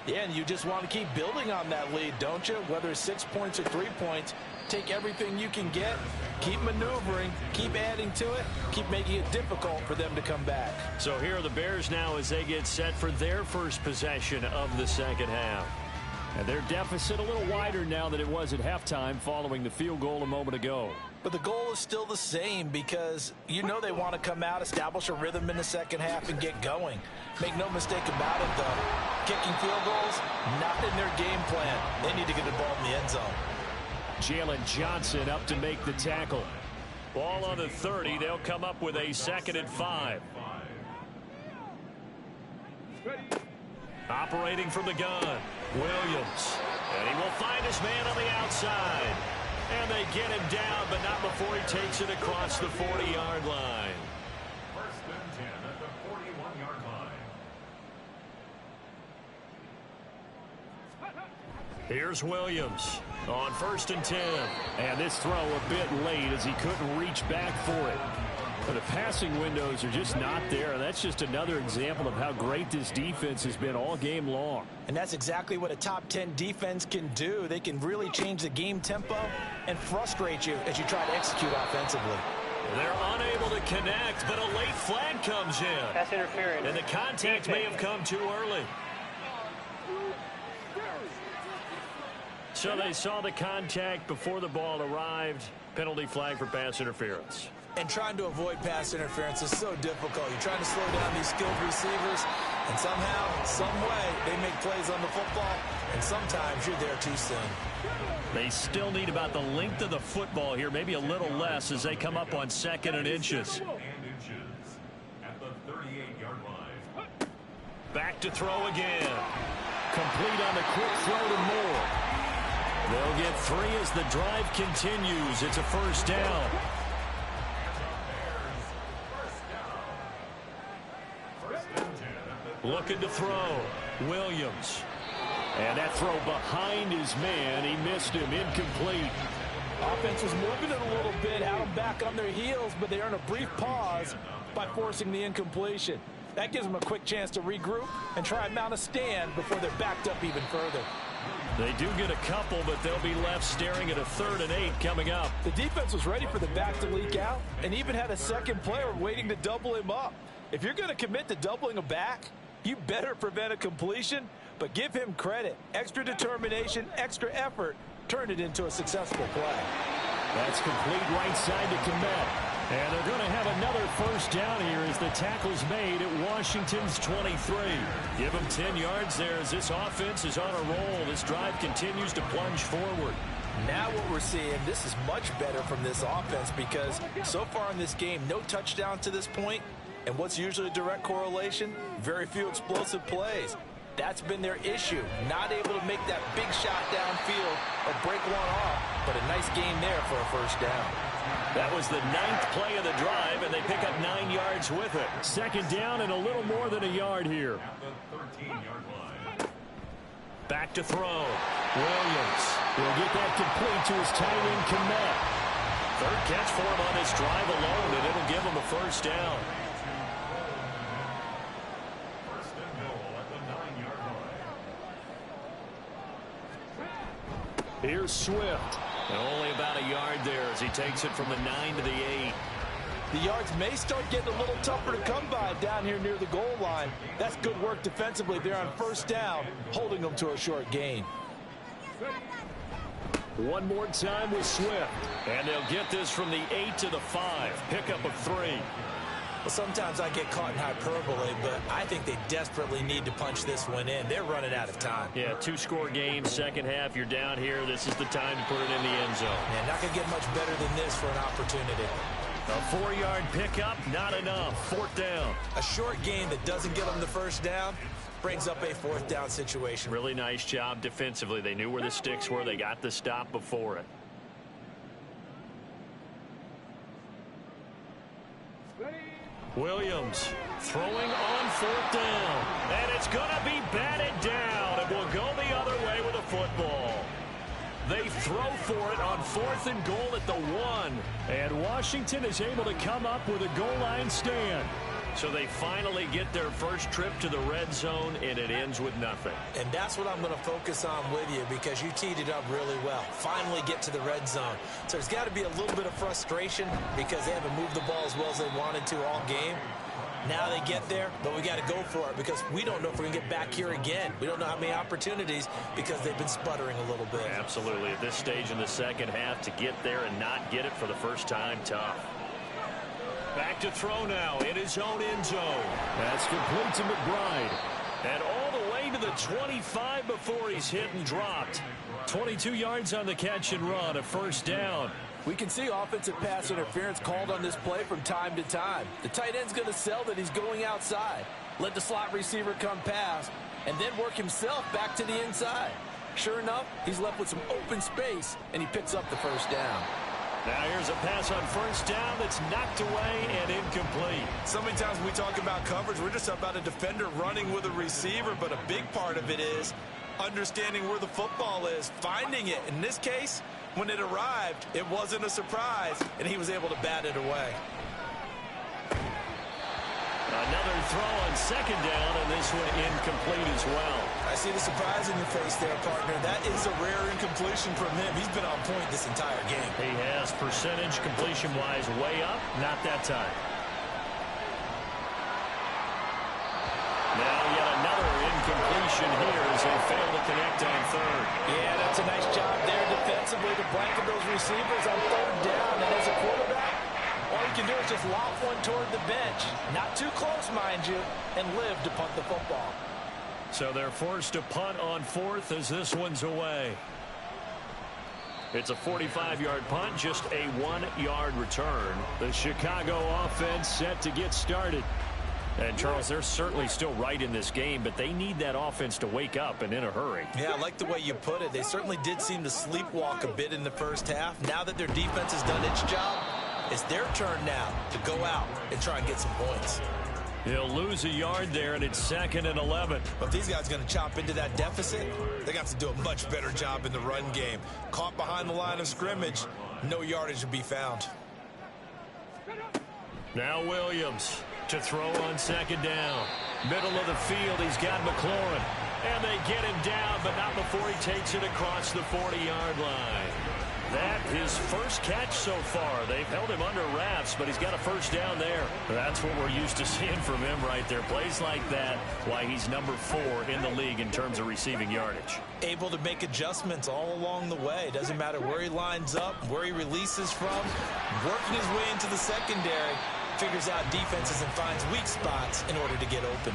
Yeah, and you just want to keep building on that lead, don't you? Whether it's 6 points or 3 points, take everything you can get, keep maneuvering, keep adding to it, keep making it difficult for them to come back. So here are the Bears now as they get set for their first possession of the second half. And their deficit a little wider now than it was at halftime following the field goal a moment ago. But the goal is still the same because you know they want to come out, establish a rhythm in the second half, and get going. Make no mistake about it, though. Kicking field goals, not in their game plan. They need to get the ball in the end zone. Jalen Johnson up to make the tackle. Ball on the 30. They'll come up with a 2nd and 5. Operating from the gun, Williams. And he will find his man on the outside. And they get him down, but not before he takes it across the 40-yard line. 1st and 10 at the 41-yard line. Here's Williams on 1st and 10. And this throw a bit late as he couldn't reach back for it. But the passing windows are just not there. And that's just another example of how great this defense has been all game long. And that's exactly what a top 10 defense can do. They can really change the game tempo and frustrate you as you try to execute offensively. They're unable to connect, but a late flag comes in. Pass interference. And the contact may have come too early. So they saw the contact before the ball arrived. Penalty flag for pass interference. And trying to avoid pass interference is so difficult. You're trying to slow down these skilled receivers, and somehow, some way, they make plays on the football, and sometimes you're there too soon. They still need about the length of the football here, maybe a little less as they come up on 2nd and inches. At the 38-yard line. Back to throw again. Complete on the quick throw to Moore. They'll get 3 as the drive continues. It's a first down. Looking to throw. Williams. And that throw behind his man. He missed him. Incomplete. Offense was moving it a little bit, had them back on their heels, but they earn a brief pause by forcing the incompletion. That gives them a quick chance to regroup and try and mount a stand before they're backed up even further. They do get a couple, but they'll be left staring at a 3rd and 8 coming up. The defense was ready for the back to leak out and even had a second player waiting to double him up. If you're going to commit to doubling a back, you better prevent a completion, but give him credit. Extra determination, extra effort, turn it into a successful play. That's complete right side to Komet. And they're going to have another first down here as the tackle's made at Washington's 23. Give them 10 yards there as this offense is on a roll. This drive continues to plunge forward. Now what we're seeing, this is much better from this offense because so far in this game, no touchdown to this point. And what's usually a direct correlation? Very few explosive plays. That's been their issue. Not able to make that big shot downfield or break one off, but a nice game there for a first down. That was the 9th play of the drive, and they pick up 9 yards with it. 2nd down and a little more than a yard here. At the 13-yard line. Back to throw. Williams will get that complete to his tight end, Komet. 3rd catch for him on this drive alone, and it'll give him a first down. First and goal at the 9-yard line. Here's Swift. And only about a yard there as he takes it from the 9 to the 8. The yards may start getting a little tougher to come by down here near the goal line. That's good work defensively there on first down, holding them to a short gain. One more time with Swift. And they'll get this from the 8 to the 5. Pickup of 3. Well, sometimes I get caught in hyperbole, but I think they desperately need to punch this one in. They're running out of time. Yeah, 2-score game, second half. You're down here. This is the time to put it in the end zone. Man, not going to get much better than this for an opportunity. A 4-yard pickup, not enough. 4th down. A short gain that doesn't get them the first down brings up a 4th down situation. Really nice job defensively. They knew where the sticks were. They got the stop before it. Williams throwing on 4th down. And it's going to be batted down. It will go the other way with a football. They throw for it on 4th and goal at the 1. And Washington is able to come up with a goal line stand. So they finally get their first trip to the red zone, and it ends with nothing. And that's what I'm going to focus on with you because you teed it up really well. Finally get to the red zone. So there's got to be a little bit of frustration because they haven't moved the ball as well as they wanted to all game. Now they get there, but we got to go for it because we don't know if we're going to get back here again. We don't know how many opportunities because they've been sputtering a little bit. Absolutely. At this stage in the second half, to get there and not get it for the first time, tough. Back to throw now in his own end zone. That's complete to McBride. And all the way to the 25 before he's hit and dropped. 22 yards on the catch and run, a first down. We can see offensive pass interference called on this play from time to time. The tight end's going to sell that he's going outside. Let the slot receiver come past, and then work himself back to the inside. Sure enough, he's left with some open space, and he picks up the first down. Now here's a pass on first down that's knocked away and incomplete. So many times when we talk about coverage, we're just about a defender running with a receiver, but a big part of it is understanding where the football is, finding it. In this case, when it arrived, it wasn't a surprise, and he was able to bat it away. Another throw on second down, and this one incomplete as well. I see the surprise in your face there, partner. That is a rare incompletion from him. He's been on point this entire game. He has percentage completion-wise way up, not that time. Now yet another incompletion here as they fail to connect on third. Yeah, that's a nice job there defensively to blanket those receivers on third down. And as a quarterback, all you can do is just lob one toward the bench. Not too close, mind you, and live to punt the football. So they're forced to punt on fourth as this one's away. It's a 45-yard punt, just a 1-yard return. The Chicago offense set to get started. And, Charles, they're certainly still right in this game, but they need that offense to wake up and in a hurry. Yeah, I like the way you put it. They certainly did seem to sleepwalk a bit in the first half. Now that their defense has done its job, it's their turn now to go out and try and get some points. He'll lose a yard there, and it's 2nd and 11. But if these guys are going to chop into that deficit, they're going to have to do a much better job in the run game. Caught behind the line of scrimmage, no yardage to be found. Now Williams to throw on second down. Middle of the field, he's got McLaurin. And they get him down, but not before he takes it across the 40-yard line. That his first catch so far. They've held him under wraps, but he's got a first down there. That's what we're used to seeing from him right there. Plays like that, why he's number 4 in the league in terms of receiving yardage. Able to make adjustments all along the way. Doesn't matter where he lines up, where he releases from. Working his way into the secondary. Figures out defenses and finds weak spots in order to get open.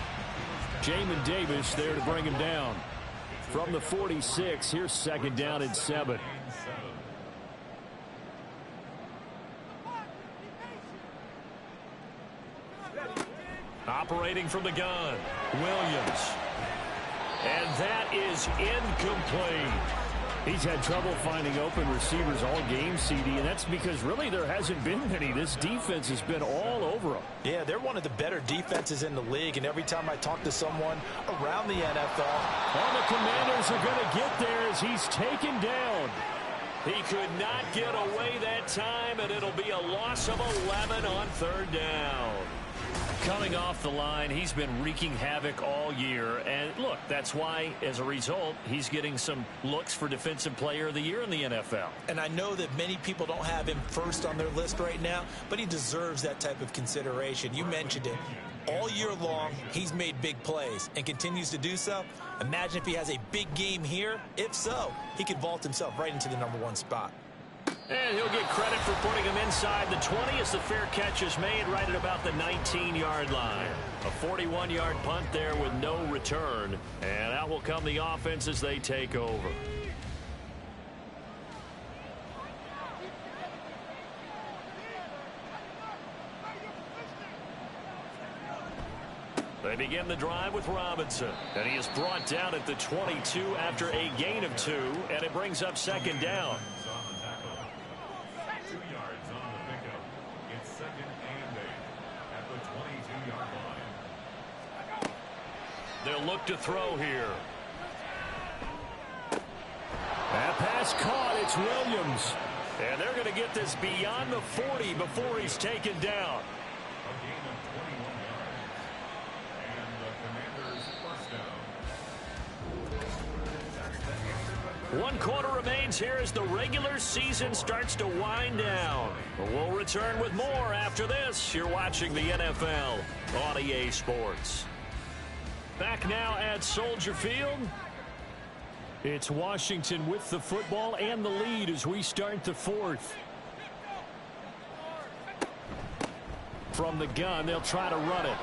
Jamin Davis there to bring him down. From the 46, here's 2nd down and 7. Operating from the gun, Williams. And that is incomplete. He's had trouble finding open receivers all game, CD, and that's because really there hasn't been many. This defense has been all over him. Yeah, they're one of the better defenses in the league, and every time I talk to someone around the NFL, all the Commanders are going to get there as he's taken down. He could not get away that time, and it'll be a loss of 11 on third down. Coming off the line, he's been wreaking havoc all year. And look, that's why, as a result, he's getting some looks for Defensive Player of the Year in the NFL. And I know that many people don't have him first on their list right now, but he deserves that type of consideration. You mentioned it. All year long, he's made big plays and continues to do so. Imagine if he has a big game here. If so, he could vault himself right into the #1 spot. And he'll get credit for putting him inside the 20 as the fair catch is made right at about the 19-yard line. A 41-yard punt there with no return. And out will come the offense as they take over. They begin the drive with Robinson. And he is brought down at the 22 after a gain of 2. And it brings up 2nd down. They'll look to throw here. That pass caught. It's Williams. And they're going to get this beyond the 40 before he's taken down. A gain of 21 yards. And the Commanders' first down. 1 quarter remains here as the regular season starts to wind down. We'll return with more after this. You're watching the NFL on EA Sports. Back now at Soldier Field. It's Washington with the football and the lead as we start the 4th. From the gun, they'll try to run it.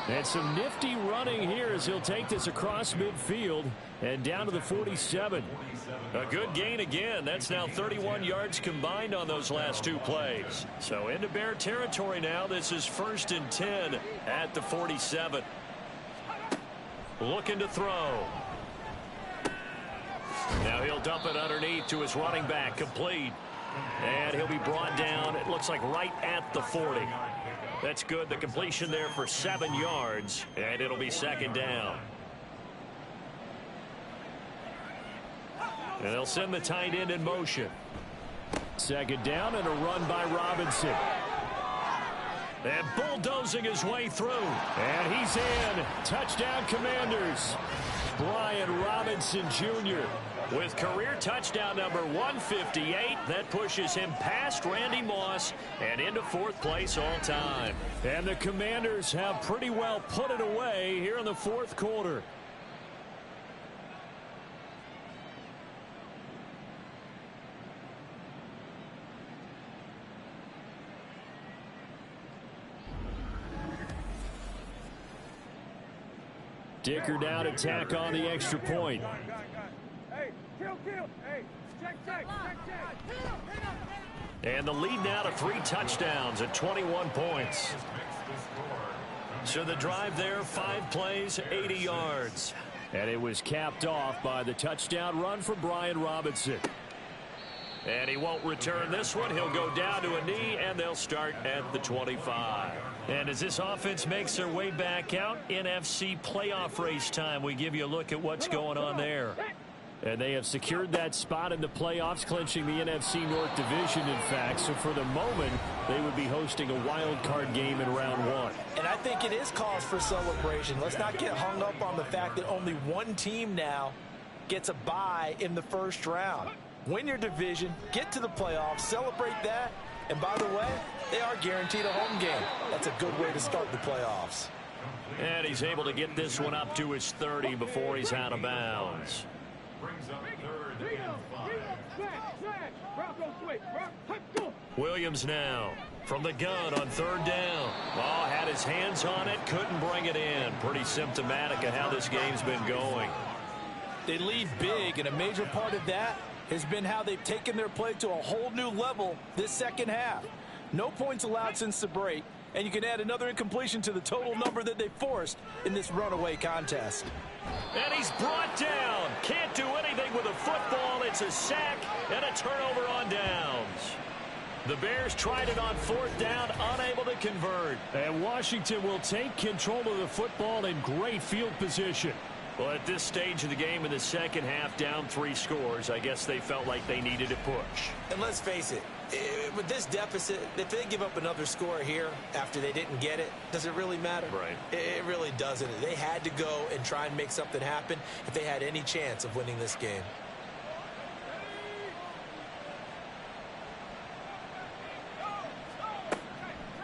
And some nifty running here as he'll take this across midfield and down to the 47. A good gain again. That's now 31 yards combined on those last 2 plays. So into Bear territory now. This is 1st and 10 at the 47. Looking to throw. Now he'll dump it underneath to his running back. Complete. And he'll be brought down, it looks like right at the 40. That's good. The completion there for 7 yards. And it'll be 2nd down. And they'll send the tight end in motion. 2nd down and a run by Robinson. And bulldozing his way through. And he's in. Touchdown, Commanders. Brian Robinson Jr. with career touchdown number 158. That pushes him past Randy Moss and into 4th place all time. And the Commanders have pretty well put it away here in the 4th quarter. Dicker down to tack on the extra point. And the lead now to 3 touchdowns at 21 points. So the drive there, 5 plays, 80 yards. And it was capped off by the touchdown run for Brian Robinson. And he won't return this one. He'll go down to a knee, and they'll start at the 25. And as this offense makes their way back out, NFC playoff race time, we give you a look at what's going on there. And they have secured that spot in the playoffs, clinching the NFC North Division, in fact. So for the moment, they would be hosting a wild card game in round 1. And I think it is cause for celebration. Let's not get hung up on the fact that only one team now gets a bye in the first round. Win your division, get to the playoffs, celebrate that. And by the way, they are guaranteed a home game. That's a good way to start the playoffs. And he's able to get this one up to his 30 before he's out of bounds. Brings up 3rd and 5. Williams now from the gun on 3rd down. Oh, had his hands on it, couldn't bring it in. Pretty symptomatic of how this game's been going. They lead big, and a major part of that has been how they've taken their play to a whole new level this second half. No points allowed since the break, and you can add another incompletion to the total number that they forced in this runaway contest. And he's brought down. Can't do anything with a football. It's a sack and a turnover on downs. The Bears tried it on 4th down, unable to convert. And Washington will take control of the football in great field position. Well, at this stage of the game in the second half, down 3 scores, I guess they felt like they needed a push. And let's face it, with this deficit, if they give up another score here after they didn't get it, does it really matter? Right. It really doesn't. They had to go and try and make something happen if they had any chance of winning this game.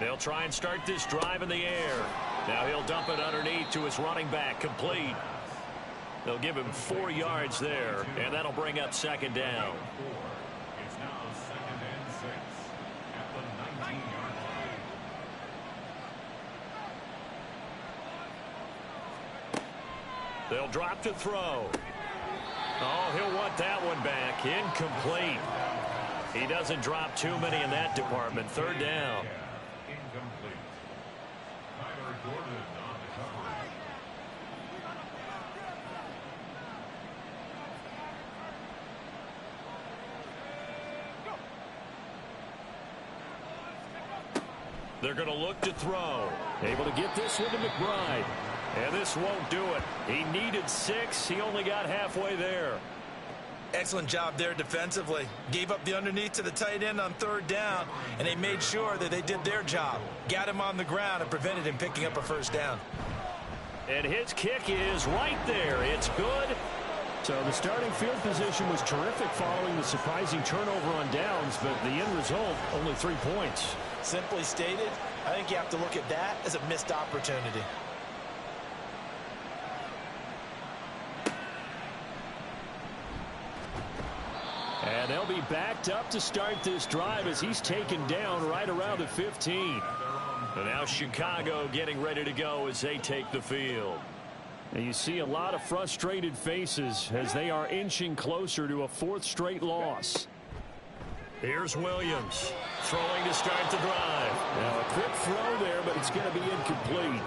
They'll try and start this drive in the air. Now he'll dump it underneath to his running back, complete. They'll give him 4 yards there, and that'll bring up 2nd down. It's now 2nd and 6 at the 19-yard line. They'll drop to throw. Oh, he'll want that one back. Incomplete. He doesn't drop too many in that department. 3rd down. Incomplete. Tyler Gordon on the cover. They're going to look to throw. Able to get this one to McBride. And this won't do it. He needed 6. He only got halfway there. Excellent job there defensively. Gave up the underneath to the tight end on 3rd down, and they made sure that they did their job. Got him on the ground and prevented him picking up a 1st down. And his kick is right there. It's good. So the starting field position was terrific following the surprising turnover on downs, but the end result, only 3 points. Simply stated, I think you have to look at that as a missed opportunity. And they'll be backed up to start this drive as he's taken down right around the 15. And now Chicago getting ready to go as they take the field. And you see a lot of frustrated faces as they are inching closer to a 4th straight loss. Here's Williams throwing to start the drive. Now a quick throw there, but it's going to be incomplete.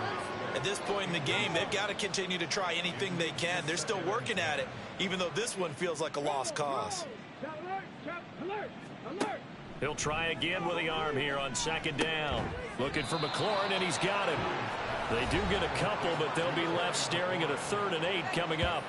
At this point in the game, they've got to continue to try anything they can. They're still working at it, even though this one feels like a lost cause. He'll try again with the arm here on 2nd down. Looking for McLaurin, and he's got him. They do get a couple, but they'll be left staring at a 3rd and 8 coming up.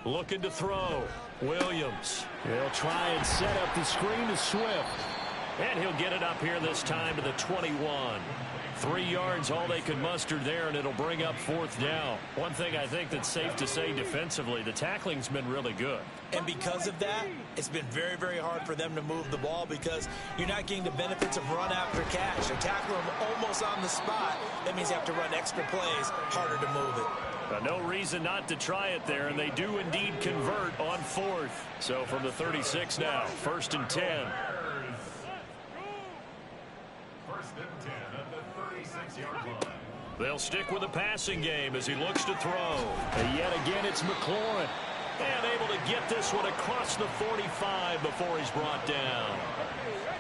Looking to throw. Williams. He'll try and set up the screen to Swift. And he'll get it up here this time to the 21. 3 yards, all they can muster there, and it'll bring up 4th down. One thing I think that's safe to say defensively, the tackling's been really good. And because of that, it's been very, very hard for them to move the ball because you're not getting the benefits of run after catch. They're tackling them almost on the spot. That means you have to run extra plays, harder to move it. No reason not to try it there, and they do indeed convert on 4th. So from the 36 now, 1st and 10. First and 10 at the 36-yard line. They'll stick with the passing game as he looks to throw. And yet again, it's McLaurin. And able to get this one across the 45 before he's brought down.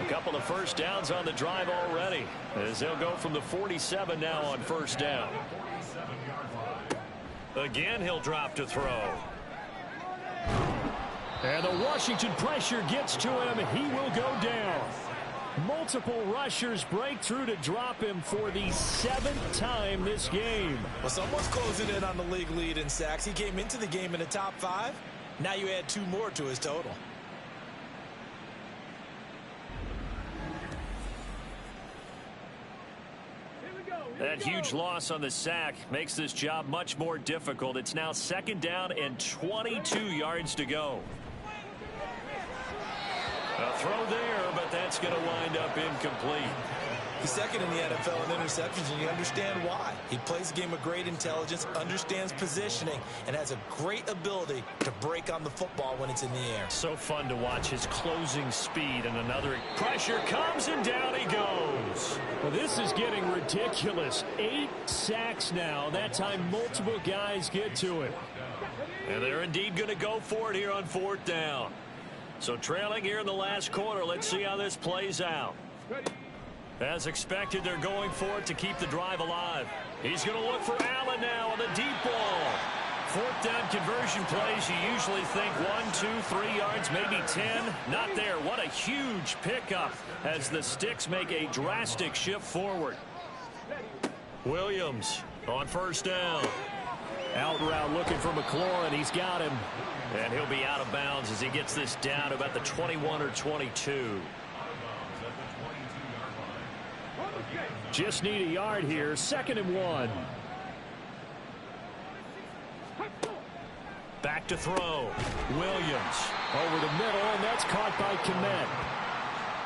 A couple of first downs on the drive already, as they'll go from the 47 now on 1st down. Again, he'll drop to throw. And the Washington pressure gets to him. He will go down. Multiple rushers break through to drop him for the 7th time this game. Well, someone's closing in on the league lead in sacks. He came into the game in the top 5. Now you add 2 more to his total. That huge loss on the sack makes this job much more difficult. It's now 2nd down and 22 yards to go. A throw there, but that's going to wind up incomplete. He's 2nd in the NFL in interceptions, and you understand why. He plays a game of great intelligence, understands positioning, and has a great ability to break on the football when it's in the air. So fun to watch his closing speed, and another pressure comes, and down he goes. Well, this is getting ridiculous. 8 sacks now. That time multiple guys get to it. And they're indeed going to go for it here on 4th down. So trailing here in the last quarter, let's see how this plays out. As expected, they're going for it to keep the drive alive. He's going to look for Allen now on the deep ball. 4th down conversion plays, you usually think 1, 2, 3 yards, maybe 10. Not there. What a huge pickup as the Sticks make a drastic shift forward. Williams on 1st down. Out route looking for McLaurin. He's got him. And he'll be out of bounds as he gets this down to about the 21 or 22. Just need a yard here. 2nd and 1. Back to throw. Williams. Over the middle, and that's caught by Kmet.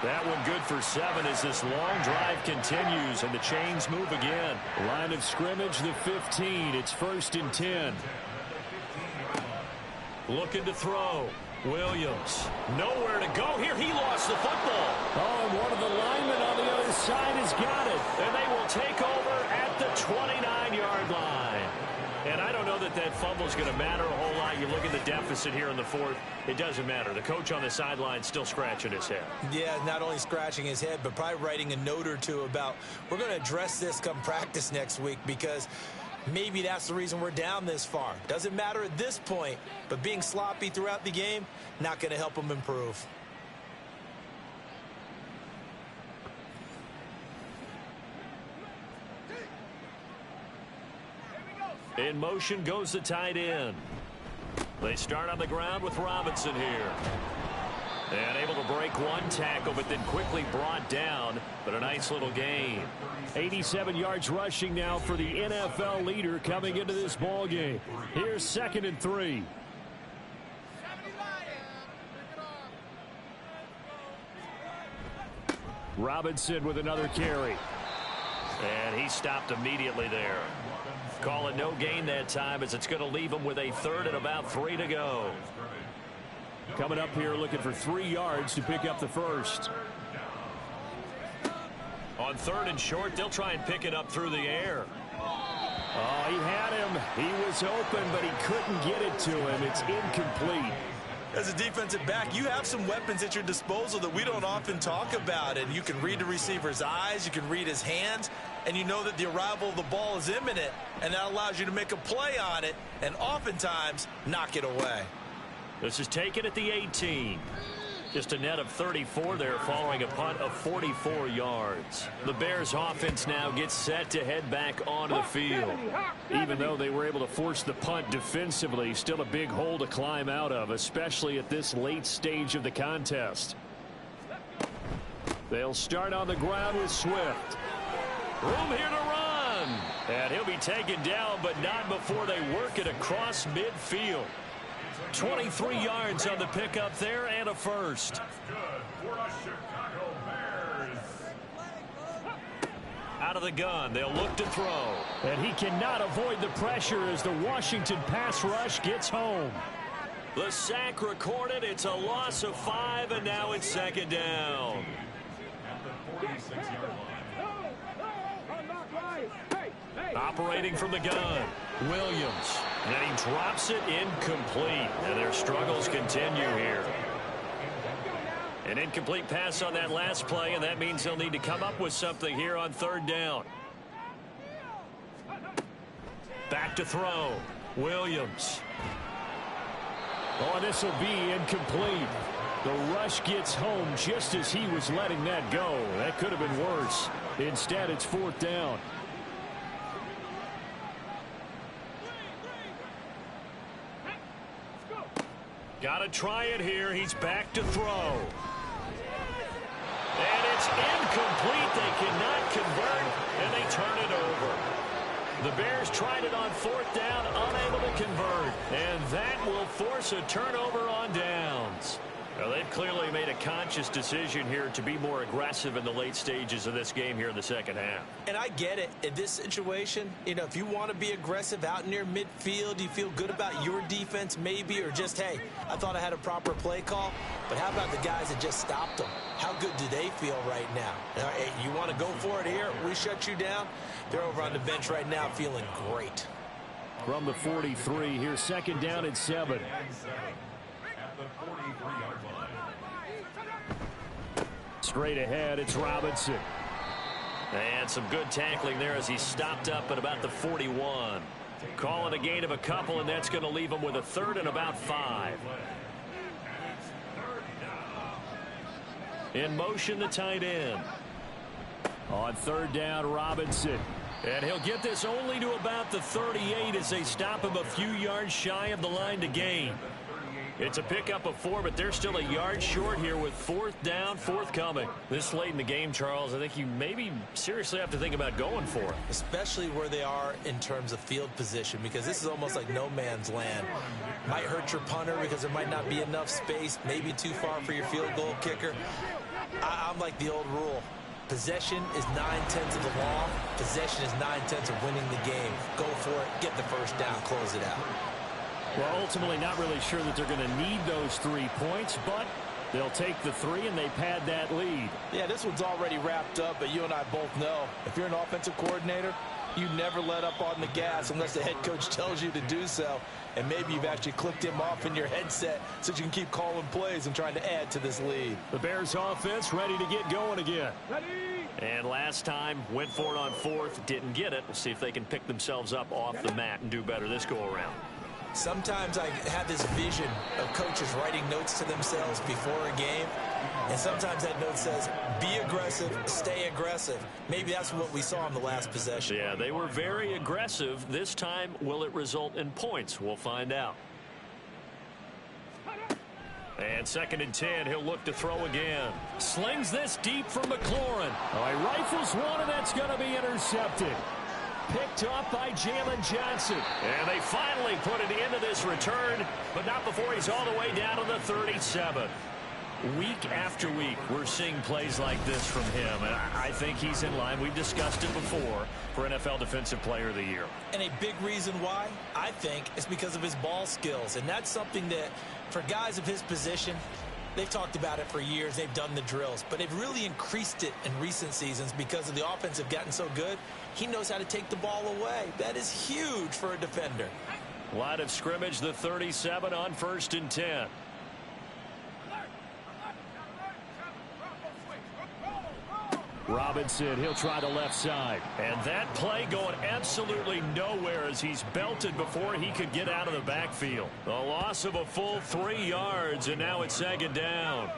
That one good for 7 as this long drive continues, and the chains move again. Line of scrimmage, the 15. It's 1st and 10. Looking to throw. Williams. Nowhere to go here. He lost the football. Oh, and one of the linemen on the other side has got it. And they will take over at the 29-yard line. And I don't know that that fumble is going to matter a whole lot. You look at the deficit here in the 4th. It doesn't matter. The coach on the sideline still scratching his head. Yeah, not only scratching his head, but probably writing a note or two about we're going to address this come practice next week because maybe that's the reason we're down this far. Doesn't matter at this point, but being sloppy throughout the game, not going to help them improve. In motion goes the tight end. They start on the ground with Robinson here. And able to break one tackle, but then quickly brought down. But a nice little gain. 87 yards rushing now for the NFL leader coming into this ball game. Here's 2nd and 3. Robinson with another carry. And he stopped immediately there. Call it no gain that time as it's going to leave him with a 3rd and about 3 to go. Coming up here looking for 3 yards to pick up the 1st. On 3rd and short, they'll try and pick it up through the air. Oh, he had him. He was open, but he couldn't get it to him. It's incomplete. As a defensive back, you have some weapons at your disposal that we don't often talk about. And you can read the receiver's eyes, you can read his hands, and you know that the arrival of the ball is imminent, and that allows you to make a play on it and oftentimes knock it away. This is taken at the 18. Just a net of 34 there following a punt of 44 yards. The Bears offense now gets set to head back onto the field. Even though they were able to force the punt defensively, still a big hole to climb out of, especially at this late stage of the contest. They'll start on the ground with Swift. Room here to run. And he'll be taken down, but not before they work it across midfield. 23 yards on the pickup there and a first. That's good for the Chicago Bears. Out of the gun, they'll look to throw. And he cannot avoid the pressure as the Washington pass rush gets home. The sack recorded. It's a loss of 5, and now it's second down. At the 46-yard line. Operating from the gun, Williams. And he drops it incomplete. And their struggles continue here. An incomplete pass on that last play, and that means they'll need to come up with something here on third down. Back to throw, Williams. Oh, this will be incomplete. The rush gets home just as he was letting that go. That could have been worse. Instead, it's fourth down. Got to try it here. He's back to throw. And it's incomplete. They cannot convert, and they turn it over. The Bears tried it on fourth down, unable to convert. And that will force a turnover on downs. Well, they've clearly made a conscious decision here to be more aggressive in the late stages of this game here in the second half. And I get it. In this situation, you know, if you want to be aggressive out near midfield, you feel good about your defense maybe, or just, hey, I thought I had a proper play call. But how about the guys that just stopped them? How good do they feel right now? Hey, you want to go for it here? We shut you down? They're over on the bench right now feeling great. From the 43, here's second down and 7. At the 43-yard line. Straight ahead, it's Robinson. And some good tackling there as he stopped up at about the 41. Calling a gain of a couple, and that's going to leave him with a third and about 5. In motion, the tight end. On third down, Robinson. And he'll get this only to about the 38 as they stop him a few yards shy of the line to gain. It's a pickup of 4, but they're still a yard short here with fourth down, forthcoming. This late in the game, Charles, I think you maybe seriously have to think about going for it. Especially where they are in terms of field position, because this is almost like no man's land. Might hurt your punter because there might not be enough space, maybe too far for your field goal kicker. I'm like the old rule. Possession is 9/10 of the law. Possession is 9/10 of winning the game. Go for it, get the first down, close it out. Well, ultimately not really sure that they're going to need those 3 points, but they'll take the 3 and they pad that lead. Yeah, this one's already wrapped up, but you and I both know if you're an offensive coordinator, you never let up on the gas unless the head coach tells you to do so. And maybe you've actually clicked him off in your headset so you can keep calling plays and trying to add to this lead. The Bears offense ready to get going again. And last time, went for it on fourth, didn't get it. We'll see if they can pick themselves up off the mat and do better this go around. Sometimes I have this vision of coaches writing notes to themselves before a game, and sometimes that note says, be aggressive, stay aggressive. Maybe that's what we saw in the last possession. Yeah, they were very aggressive. This time, will it result in points? We'll find out. And second and 10, he'll look to throw again. Slings this deep for McLaurin. Oh, he rifles one, and that's going to be intercepted. Picked up by Jalen Johnson. And they finally put it into this return, but not before he's all the way down to the 37. Week after week, we're seeing plays like this from him, and I think he's in line. We've discussed it before for NFL Defensive Player of the Year. And a big reason why, I think, is because of his ball skills. And that's something that, for guys of his position, they've talked about it for years. They've done the drills. But they've really increased it in recent seasons because of the offense have gotten so good. He knows how to take the ball away. That is huge for a defender. Line of scrimmage, the 37 on 1st and 10. Robinson, he'll try the left side. And that play going absolutely nowhere as he's belted before he could get out of the backfield. A loss of a full 3 yards, and now it's second down.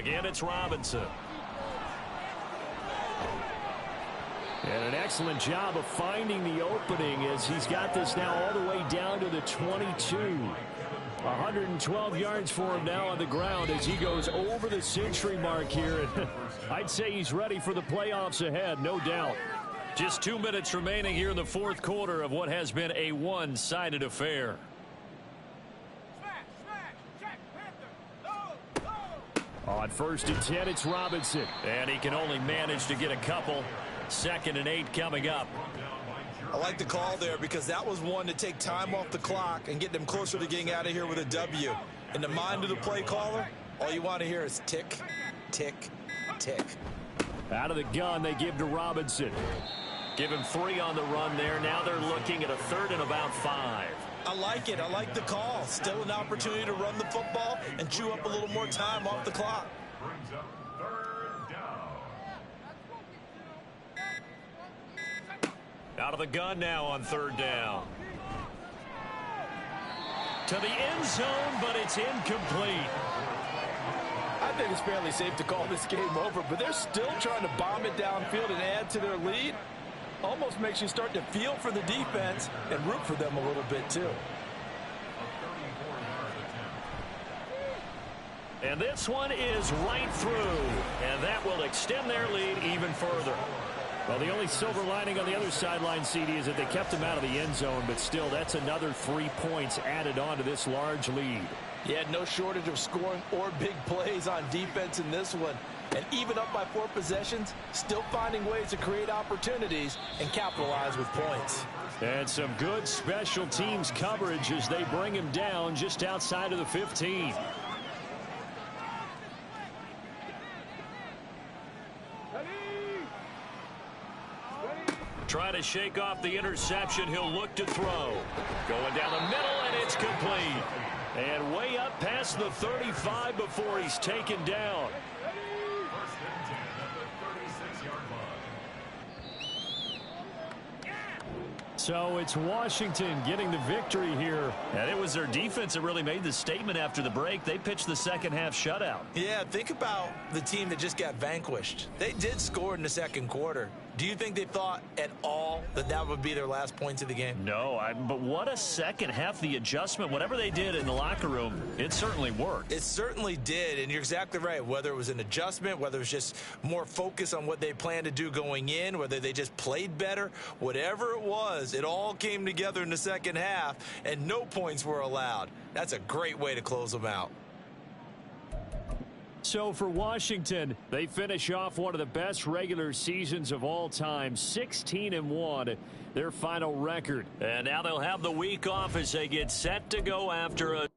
Again, it's Robinson. And an excellent job of finding the opening as he's got this now all the way down to the 22. 112 yards for him now on the ground as he goes over the century mark here. I'd say he's ready for the playoffs ahead, no doubt. Just 2 minutes remaining here in the fourth quarter of what has been a one-sided affair. On 1st and 10, it's Robinson. And he can only manage to get a couple. 2nd and 8 coming up. I like the call there because that was one to take time off the clock and get them closer to getting out of here with a W. In the mind of the play caller, all you want to hear is tick, tick, tick. Out of the gun, they give to Robinson. Give him 3 on the run there. Now they're looking at a 3rd and about 5. I like it. I like the call. Still an opportunity to run the football and chew up a little more time off the clock. Brings up 3rd down. Out of the gun now on 3rd down. To the end zone, but it's incomplete. I think it's fairly safe to call this game over, but they're still trying to bomb it downfield and add to their lead. Almost makes you start to feel for the defense and root for them a little bit, too. And this one is right through, and that will extend their lead even further. Well, the only silver lining on the other sideline, CD, is that they kept him out of the end zone, but still, that's another 3 points added on to this large lead. Yeah, no shortage of scoring or big plays on defense in this one. And even up by 4 possessions, still finding ways to create opportunities and capitalize with points. And some good special teams coverage as they bring him down just outside of the 15. Trying to shake off the interception. He'll look to throw. Going down the middle, and it's complete. And way up past the 35 before he's taken down. First and 10 at the 36-yard line. So it's Washington getting the victory here. And it was their defense that really made the statement after the break. They pitched the second half shutout. Yeah, think about the team that just got vanquished. They did score in the second quarter. Do you think they thought at all that that would be their last points of the game? No, but what a second half. The adjustment, whatever they did in the locker room, it certainly worked. It certainly did, and you're exactly right. Whether it was an adjustment, whether it was just more focus on what they planned to do going in, whether they just played better, whatever it was, it all came together in the second half, and no points were allowed. That's a great way to close them out. So for Washington, they finish off one of the best regular seasons of all time, 16-1, their final record. And now they'll have the week off as they get set to go after a